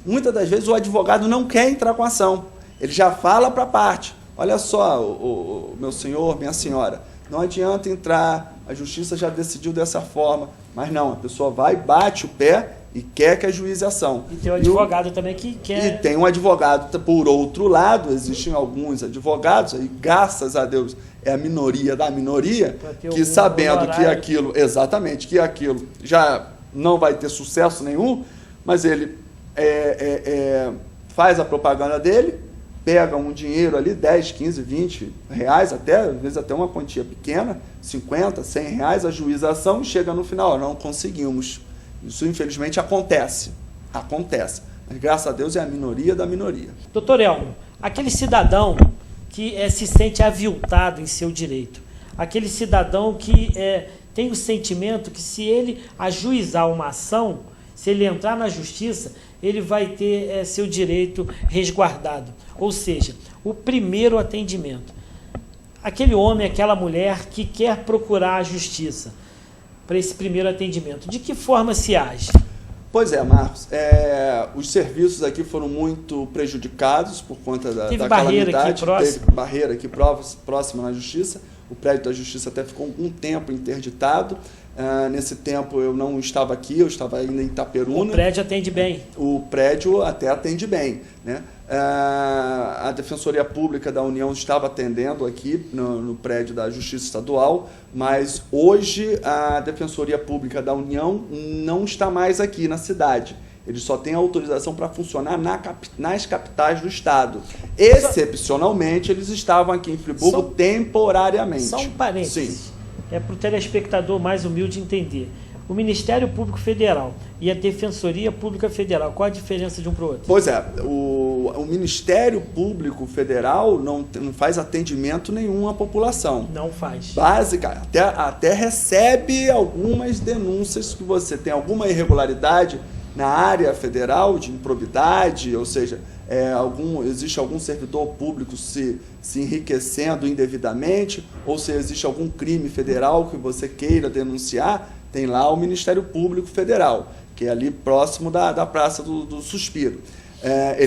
muitas das vezes o advogado não quer entrar com a ação, ele já fala para a parte, olha só, meu senhor, minha senhora, não adianta entrar, a justiça já decidiu dessa forma, mas não, a pessoa vai, bate o pé e quer que ajuize a ação. E tem um advogado também que quer... E tem um advogado, por outro lado, existem alguns advogados, aí, graças a Deus, é a minoria da minoria, que sabendo que aquilo, exatamente, que aquilo já não vai ter sucesso nenhum, mas ele faz a propaganda dele, pega um dinheiro ali, 10, 15, 20 reais, até, às vezes até uma quantia pequena, 50, 100 reais, ajuiza a ação e chega no final, não conseguimos. Isso, infelizmente, acontece. Acontece. Mas, graças a Deus, é a minoria da minoria. Doutor Elmo, aquele cidadão que se sente aviltado em seu direito, aquele cidadão que tem o sentimento que se ele ajuizar uma ação, se ele entrar na justiça, ele vai ter seu direito resguardado. Ou seja, o primeiro atendimento. Aquele homem, aquela mulher que quer procurar a justiça para esse primeiro atendimento, de que forma se age? Pois é, Marcos, os serviços aqui foram muito prejudicados por conta da calamidade. Teve barreira aqui próxima na Justiça, o prédio da Justiça até ficou um tempo interditado. Nesse tempo eu não estava aqui, eu estava ainda em Itaperuna. O prédio atende bem. O prédio até atende bem, né? A Defensoria Pública da União estava atendendo aqui no prédio da Justiça Estadual, mas hoje a Defensoria Pública da União não está mais aqui na cidade. Eles só têm autorização para funcionar nas capitais do estado. Excepcionalmente, eles estavam aqui em Friburgo temporariamente. Só um parênteses. Sim. É para o telespectador mais humilde entender. O Ministério Público Federal e a Defensoria Pública Federal, qual a diferença de um para o outro? Pois é, o Ministério Público Federal não faz atendimento nenhum à população. Não faz. Básica, até recebe algumas denúncias que você tem alguma irregularidade na área federal de improbidade, ou seja, existe algum servidor público se enriquecendo indevidamente, ou se existe algum crime federal que você queira denunciar, tem lá o Ministério Público Federal, que é ali próximo da Praça do Suspiro.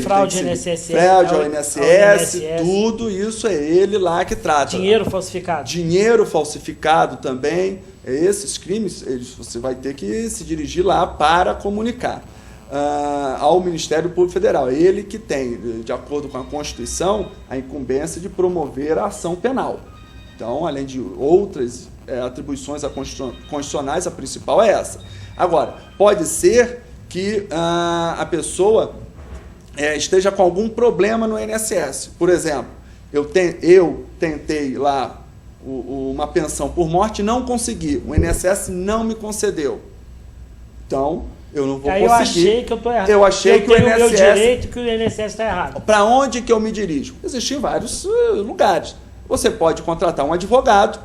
Fraude ao INSS. Fraude ao INSS, tudo isso é ele lá que trata. Dinheiro falsificado. Dinheiro falsificado também. Esses crimes, você vai ter que se dirigir lá para comunicar ao Ministério Público Federal. É ele que tem, de acordo com a Constituição, a incumbência de promover a ação penal. Então, além de outras atribuições constitucionais, a principal é essa. Agora, pode ser que a pessoa esteja com algum problema no INSS. Por exemplo, eu tentei lá uma pensão por morte e não consegui. O INSS não me concedeu. Então, eu não vou conseguir. Eu achei que eu estou errado. Eu achei que o INSS... meu direito, que o INSS está errado. Para onde que eu me dirijo? Existem vários lugares. Você pode contratar um advogado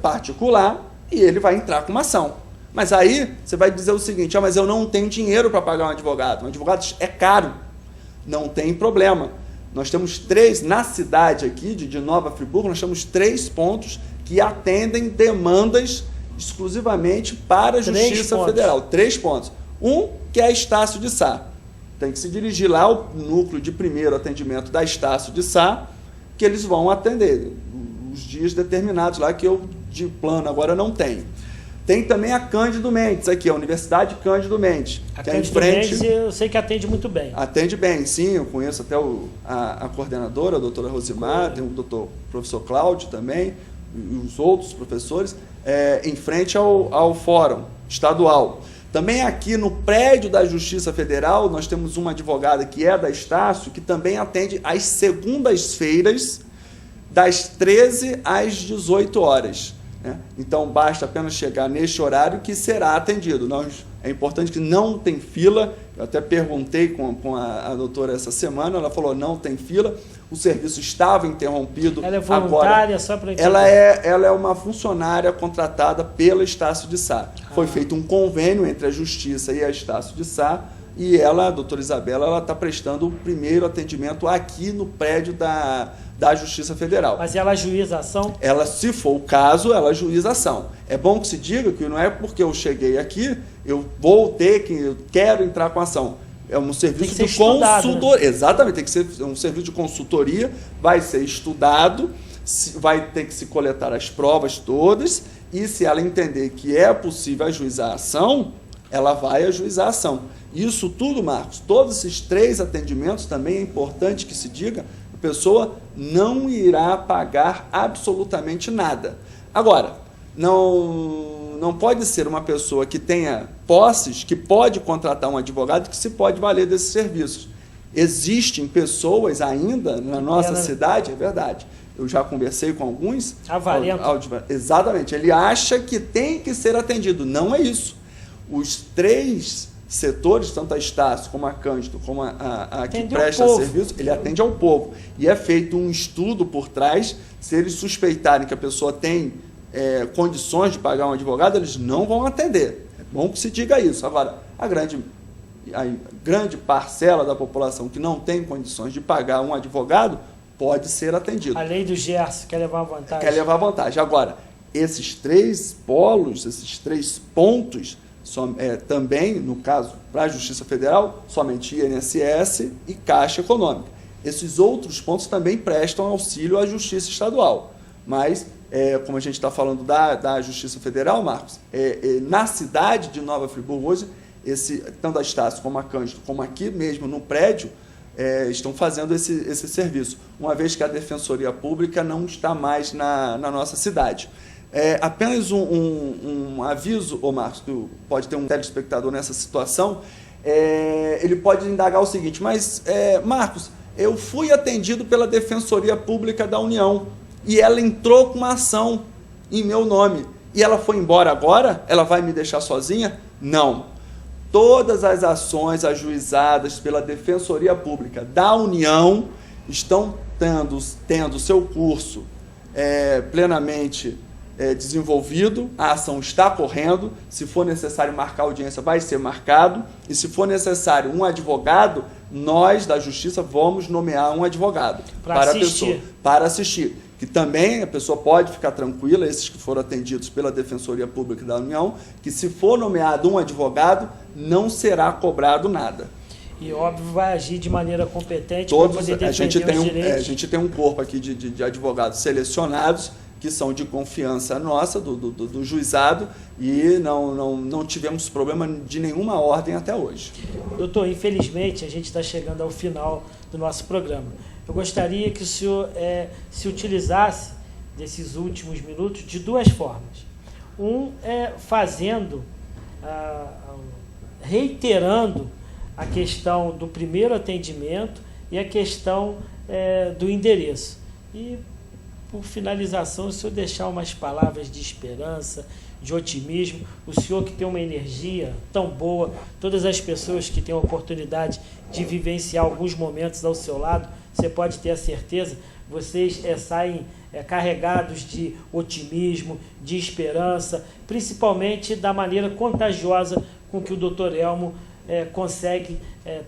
particular e ele vai entrar com uma ação. Mas aí você vai dizer o seguinte, mas eu não tenho dinheiro para pagar um advogado. Um advogado é caro. Não tem problema. Nós temos 3, na cidade aqui de Nova Friburgo, nós temos 3 pontos que atendem demandas exclusivamente para a Justiça Federal. 3 pontos. Um, que é Estácio de Sá. Tem que se dirigir lá ao núcleo de primeiro atendimento da Estácio de Sá, que eles vão atender os dias determinados lá, que eu de plano agora não tenho. Tem também a Cândido Mendes aqui, a Universidade Cândido Mendes. A Cândido Mendes eu sei que atende muito bem. Atende bem, sim. Eu conheço até a coordenadora, a doutora Rosimar, tem o professor Cláudio também, e os outros professores, em frente ao Fórum Estadual. Também aqui no prédio da Justiça Federal, nós temos uma advogada que é da Estácio, que também atende às segundas-feiras, das 13 às 18 horas. Então, basta apenas chegar neste horário que será atendido. É importante que não tem fila. Eu até perguntei com a doutora essa semana, ela falou, não tem fila, o serviço estava interrompido. Ela é voluntária só para... Ela é uma funcionária contratada pela Estácio de Sá. Foi feito um convênio entre a Justiça e a Estácio de Sá, e ela, a doutora Isabela, ela está prestando o primeiro atendimento aqui no prédio da Justiça Federal. Mas ela ajuiza a ação? Ela, se for o caso, ela ajuiza a ação. É bom que se diga que não é porque eu cheguei aqui, eu quero entrar com a ação. é um serviço de consultoria. Né? Exatamente, tem que ser um serviço de consultoria, vai ser estudado, vai ter que se coletar as provas todas, e se ela entender que é possível ajuizar a ação, ela vai ajuizar a ação. Isso tudo, Marcos, todos esses 3 atendimentos, também é importante que se diga, a pessoa não irá pagar absolutamente nada. Agora, não pode ser uma pessoa que tenha posses, que pode contratar um advogado, que se pode valer desses serviços. Existem pessoas ainda na nossa cidade, é verdade, eu já conversei com alguns. Exatamente, ele acha que tem que ser atendido, não é isso. Os 3 setores, tanto a Estácio, como a Cândido, como a que presta serviço, ele atende ao povo. E é feito um estudo por trás, se eles suspeitarem que a pessoa tem condições de pagar um advogado, eles não vão atender. É bom que se diga isso. Agora, a grande parcela da população que não tem condições de pagar um advogado pode ser atendido. A lei do Gerson quer levar vantagem. Quer levar vantagem. Agora, esses 3 polos, esses 3 pontos, também, no caso, para a Justiça Federal, somente INSS e Caixa Econômica. Esses outros pontos também prestam auxílio à Justiça Estadual. Mas, como a gente está falando da Justiça Federal, Marcos, na cidade de Nova Friburgo hoje, tanto a Estácio como a Cândido, como aqui mesmo no prédio, estão fazendo esse serviço, uma vez que a Defensoria Pública não está mais na nossa cidade. Apenas um aviso, Marcos, que pode ter um telespectador nessa situação, ele pode indagar o seguinte, mas, Marcos, eu fui atendido pela Defensoria Pública da União e ela entrou com uma ação em meu nome e ela foi embora agora? Ela vai me deixar sozinha? Não. Todas as ações ajuizadas pela Defensoria Pública da União estão tendo seu curso plenamente desenvolvido, a ação está correndo, se for necessário marcar audiência, vai ser marcado, e se for necessário um advogado, nós da Justiça vamos nomear um advogado para a pessoa, para assistir. Que também a pessoa pode ficar tranquila, esses que foram atendidos pela Defensoria Pública da União, que se for nomeado um advogado, não será cobrado nada. E, óbvio, vai agir de maneira competente para poder defender os direitos. A gente tem um corpo aqui de advogados selecionados, que são de confiança nossa, do juizado, e não tivemos problema de nenhuma ordem até hoje. Doutor, infelizmente, a gente está chegando ao final do nosso programa. Eu gostaria que o senhor se utilizasse desses últimos minutos de 2 formas. Reiterando a questão do primeiro atendimento e a questão do endereço. E, por finalização, o senhor deixar umas palavras de esperança, de otimismo, o senhor que tem uma energia tão boa, todas as pessoas que têm a oportunidade de vivenciar alguns momentos ao seu lado, você pode ter a certeza, vocês saem carregados de otimismo, de esperança, principalmente da maneira contagiosa com que o Dr. Elmo consegue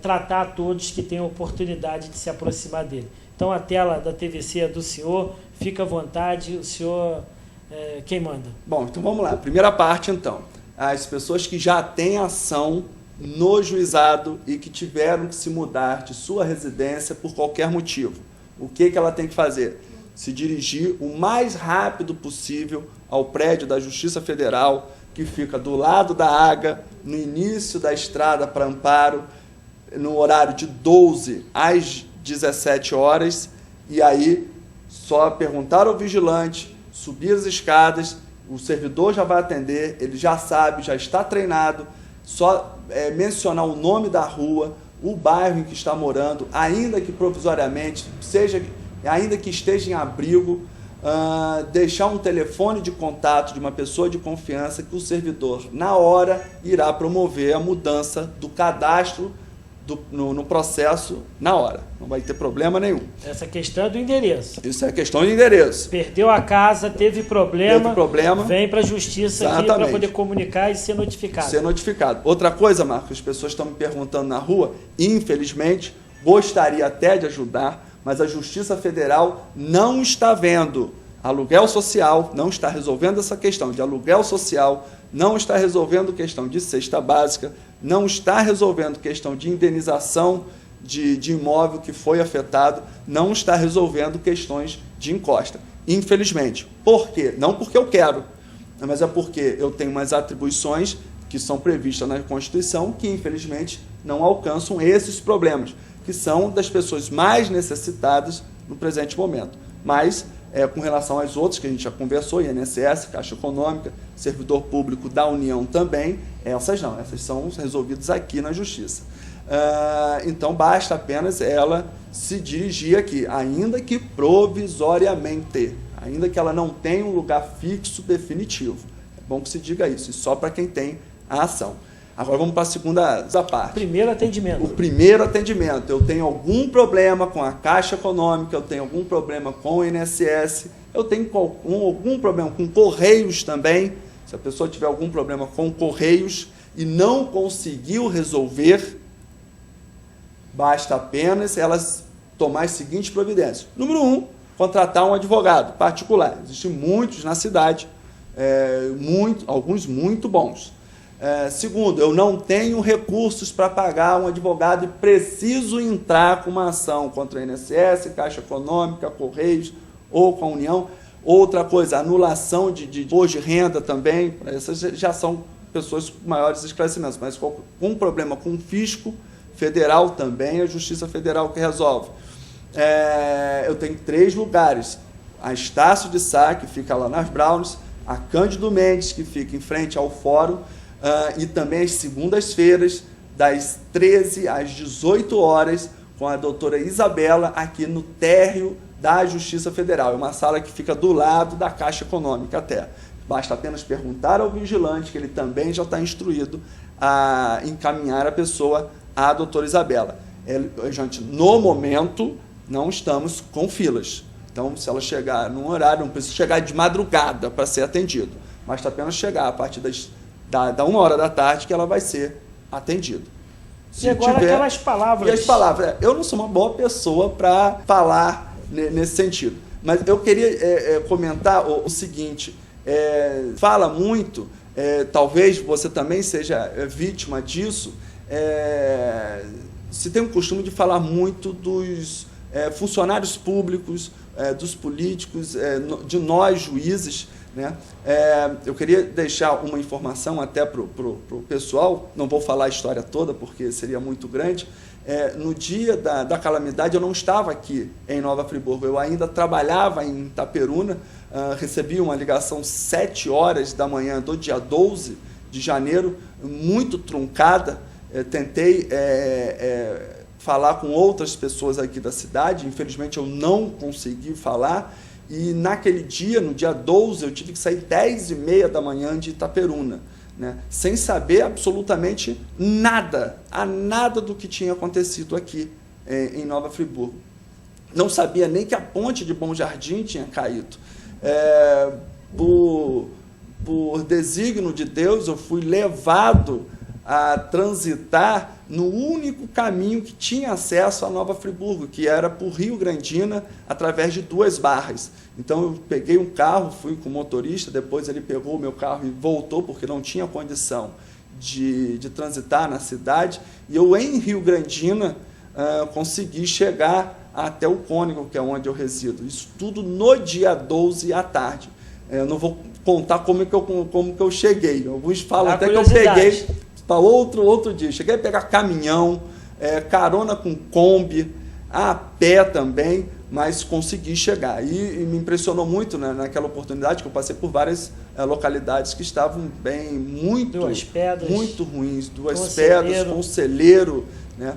tratar a todos que têm a oportunidade de se aproximar dele. Então, a tela da TVC é do senhor, fica à vontade, o senhor quem manda. Bom, então vamos lá. Primeira parte, então. As pessoas que já têm ação no juizado e que tiveram que se mudar de sua residência por qualquer motivo. O que ela tem que fazer? Se dirigir o mais rápido possível ao prédio da Justiça Federal, que fica do lado da AGA, no início da estrada para Amparo, no horário de 12 às 17 horas, e aí só perguntar ao vigilante, subir as escadas, o servidor já vai atender, ele já sabe, já está treinado, só mencionar o nome da rua, o bairro em que está morando, ainda que provisoriamente, ainda que esteja em abrigo, deixar um telefone de contato de uma pessoa de confiança que o servidor, na hora, irá promover a mudança do cadastro no processo na hora. Não vai ter problema nenhum. Essa questão é do endereço. Isso é questão de endereço. Perdeu a casa, teve problema, vem para a Justiça aqui para poder comunicar e ser notificado. Ser notificado. Outra coisa, Marcos, as pessoas estão me perguntando na rua, infelizmente, gostaria até de ajudar, mas a Justiça Federal não está vendo aluguel social, não está resolvendo essa questão de aluguel social, não está resolvendo questão de cesta básica, não está resolvendo questão de indenização de imóvel que foi afetado, não está resolvendo questões de encosta. Infelizmente. Por quê? Não porque eu quero, mas é porque eu tenho umas atribuições que são previstas na Constituição que, infelizmente, não alcançam esses problemas, que são das pessoas mais necessitadas no presente momento. Mas, com relação às outras que a gente já conversou, INSS, Caixa Econômica, servidor público da União também, essas não, essas são resolvidas aqui na Justiça. Então, basta apenas ela se dirigir aqui, ainda que provisoriamente, ainda que ela não tenha um lugar fixo definitivo. É bom que se diga isso, e só para quem tem a ação. Agora vamos para a segunda parte. Primeiro atendimento. O primeiro atendimento. Eu tenho algum problema com a Caixa Econômica, eu tenho algum problema com o INSS, eu tenho algum problema com Correios também. Se a pessoa tiver algum problema com Correios e não conseguiu resolver, basta apenas elas tomar as seguintes providências. Número 1, contratar um advogado particular. Existem muitos na cidade, alguns muito bons. Segundo, eu não tenho recursos para pagar um advogado e preciso entrar com uma ação contra a INSS, Caixa Econômica, Correios ou com a União. Outra coisa, anulação de imposto de renda também. Essas já são pessoas com maiores esclarecimentos, mas com um problema com o fisco federal também, a Justiça Federal que resolve. Eu tenho 3 lugares. A Estácio de Sá, que fica lá nas Browns, a Cândido Mendes, que fica em frente ao Fórum, e também às segundas-feiras, das 13 às 18 horas, com a doutora Isabela, aqui no térreo da Justiça Federal. É uma sala que fica do lado da Caixa Econômica até. Basta apenas perguntar ao vigilante, que ele também já está instruído a encaminhar a pessoa à doutora Isabela. Gente, no momento, não estamos com filas. Então, se ela chegar num horário, não precisa chegar de madrugada para ser atendido. Basta apenas chegar a partir da 1h da tarde que ela vai ser atendida. E agora aquelas palavras... E as palavras. Eu não sou uma boa pessoa para falar nesse sentido. Mas eu queria comentar o seguinte. Fala muito, talvez você também seja vítima disso, se tem o costume de falar muito dos funcionários públicos, dos políticos, de nós, juízes, né? Eu queria deixar uma informação até para o pessoal, não vou falar a história toda porque seria muito grande. No dia da calamidade eu não estava aqui em Nova Friburgo, eu ainda trabalhava em Itaperuna, recebi uma ligação 7h da manhã do dia 12 de janeiro, muito truncada, tentei falar com outras pessoas aqui da cidade, infelizmente eu não consegui falar, e naquele dia, no dia 12, eu tive que sair 10h30 da manhã de Itaperuna, né, sem saber absolutamente nada do que tinha acontecido aqui em Nova Friburgo. Não sabia nem que a ponte de Bom Jardim tinha caído. Por desígnio de Deus, eu fui levado a transitar no único caminho que tinha acesso a Nova Friburgo, que era por Rio Grandina, através de 2 barras. Então, eu peguei um carro, fui com o motorista, depois ele pegou o meu carro e voltou, porque não tinha condição de transitar na cidade, e eu, em Rio Grandina, consegui chegar até o Cônego, que é onde eu resido. Isso tudo no dia 12 à tarde. Eu não vou contar como que eu cheguei. Alguns falam até que eu peguei para outro dia. Cheguei a pegar caminhão, carona com Kombi, a pé também, mas consegui chegar. E me impressionou muito, né, naquela oportunidade, que eu passei por várias localidades que estavam muito ruins. Duas Pedras, Conselheiro. Né?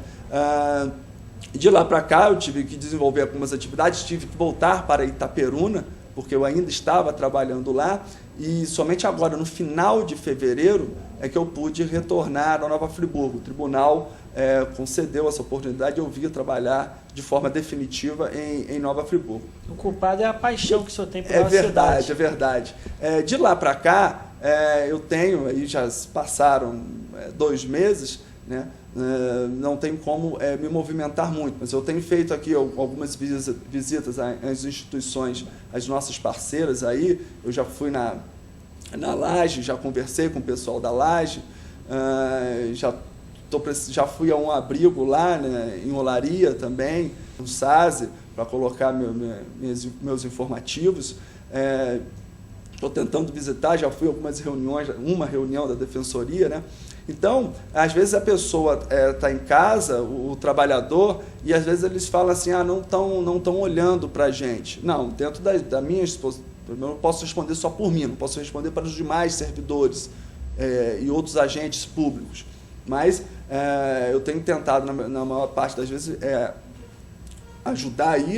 De lá para cá, eu tive que desenvolver algumas atividades, tive que voltar para Itaperuna, porque eu ainda estava trabalhando lá, e somente agora, no final de fevereiro, é que eu pude retornar a Nova Friburgo. O tribunal concedeu essa oportunidade e eu vim trabalhar de forma definitiva em Nova Friburgo. O culpado é a paixão que o senhor tem por nossa cidade. É verdade. De lá para cá, eu tenho, aí já passaram 2 meses, né? Não tenho como me movimentar muito, mas eu tenho feito aqui algumas visitas às instituições, às nossas parceiras aí. Eu já fui na Laje, já conversei com o pessoal da Laje, já já fui a um abrigo lá, né, em Olaria também, no SASE, para colocar meus informativos. Estou tentando visitar, já fui a algumas reuniões, uma reunião da Defensoria, né? Então, às vezes a pessoa está em casa, o trabalhador, e às vezes eles falam assim, não estão olhando para a gente. Não, dentro da minha exposição, eu não posso responder só por mim, não posso responder para os demais servidores e outros agentes públicos. Mas eu tenho tentado, na maior parte das vezes, ajudar aí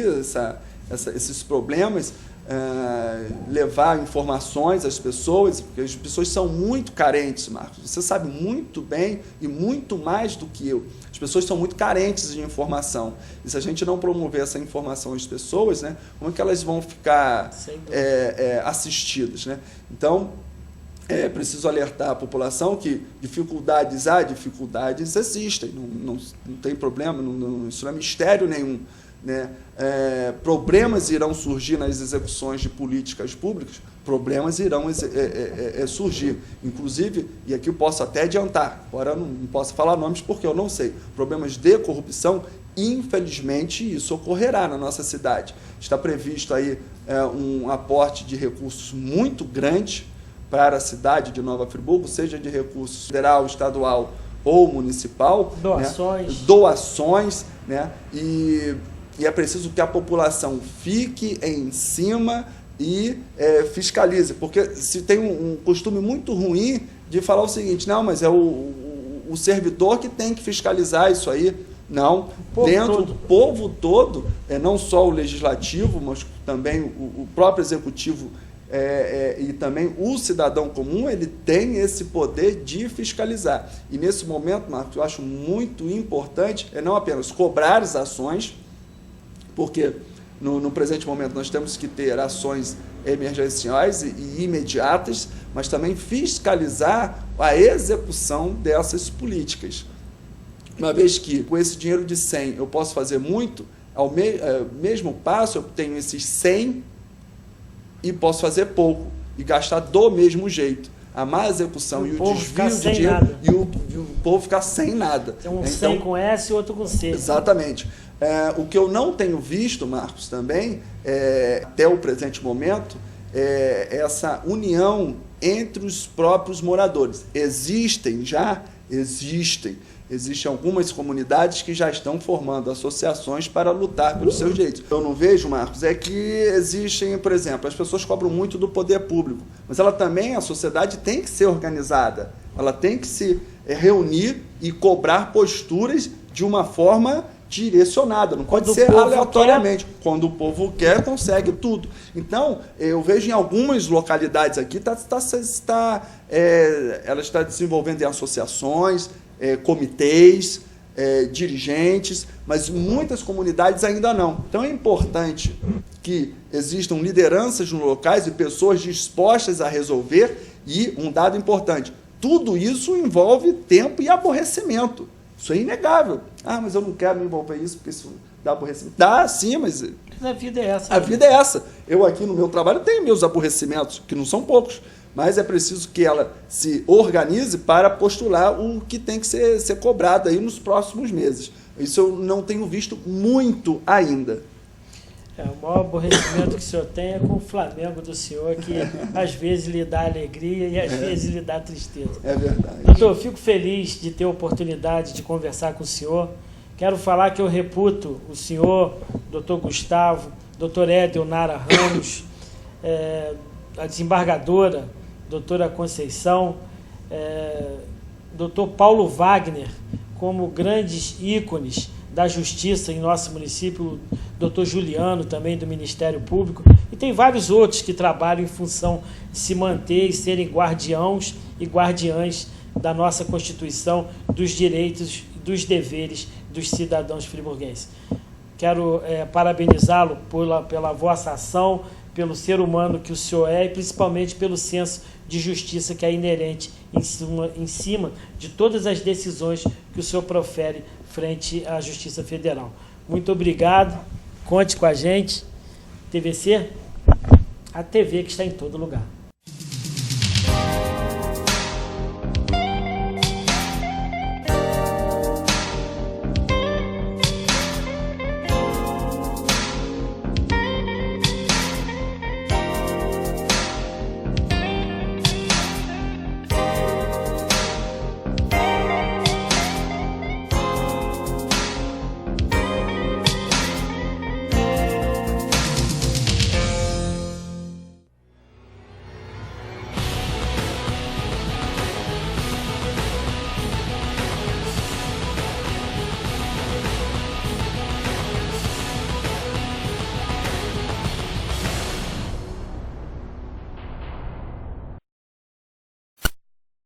esses problemas, levar informações às pessoas, porque as pessoas são muito carentes, Marcos. Você sabe muito bem e muito mais do que eu. As pessoas são muito carentes de informação. E se a gente não promover essa informação às pessoas, né, como é que elas vão ficar assistidas, né? Então, é preciso alertar a população que dificuldades existem, não tem problema, isso não é mistério nenhum, né? Problemas irão surgir nas execuções de políticas públicas, problemas irão surgir, inclusive, e aqui eu posso até adiantar, agora eu não posso falar nomes porque eu não sei, problemas de corrupção, infelizmente isso ocorrerá na nossa cidade. Está previsto aí um aporte de recursos muito grande para a cidade de Nova Friburgo, seja de recursos federal, estadual ou municipal. Doações, né? E é preciso que a população fique em cima e fiscalize, porque se tem um costume muito ruim de falar o seguinte, não, mas é o servidor que tem que fiscalizar isso aí. Não, do povo todo, não só o legislativo, mas também o próprio executivo e também o cidadão comum, ele tem esse poder de fiscalizar. E nesse momento, Marcos, eu acho muito importante não apenas cobrar as ações, porque no presente momento nós temos que ter ações emergenciais e imediatas, mas também fiscalizar a execução dessas políticas. Uma vez que com esse dinheiro de 100 eu posso fazer muito, ao mesmo passo eu tenho esses 100 e posso fazer pouco e gastar do mesmo jeito. A má execução e o desvio de dinheiro e o povo ficar sem nada. Tem um 100 com S e outro com C. Exatamente. O que eu não tenho visto, Marcos, também, até o presente momento, essa união entre os próprios moradores. Existem algumas comunidades que já estão formando associações para lutar pelos seus direitos. Eu não vejo, Marcos, que existem, por exemplo, as pessoas cobram muito do poder público, mas a sociedade tem que ser organizada, ela tem que se reunir e cobrar posturas de uma forma direcionada, não pode ser aleatoriamente. Quando o povo quer, consegue tudo. Então, eu vejo em algumas localidades aqui, ela está desenvolvendo em associações, comitês, dirigentes, mas muitas comunidades ainda não. Então é importante que existam lideranças nos locais e pessoas dispostas a resolver, e um dado importante, tudo isso envolve tempo e aborrecimento. Isso é inegável. Mas eu não quero me envolver nisso porque isso dá aborrecimento. Dá, sim, mas a vida é essa. A vida é essa. Eu aqui no meu trabalho tenho meus aborrecimentos, que não são poucos, mas é preciso que ela se organize para postular o que tem que ser cobrado aí nos próximos meses. Isso eu não tenho visto muito ainda. O maior aborrecimento que o senhor tem é com o Flamengo do senhor, que às vezes lhe dá alegria e às vezes lhe dá tristeza. É verdade. Doutor, eu fico feliz de ter a oportunidade de conversar com o senhor. Quero falar que eu reputo o senhor, doutor Gustavo, doutor Edel Nara Ramos, a desembargadora, doutora Conceição, doutor Paulo Wagner, como grandes ícones da justiça em nosso município, doutor Juliano, também do Ministério Público, e tem vários outros que trabalham em função de se manter e serem guardiãos e guardiãs da nossa Constituição, dos direitos e dos deveres dos cidadãos friburguenses. Quero parabenizá-lo pela vossa ação, pelo ser humano que o senhor é e principalmente pelo senso de justiça que é inerente em cima de todas as decisões que o senhor profere frente à Justiça Federal. Muito obrigado, conte com a gente. TVC, a TV que está em todo lugar.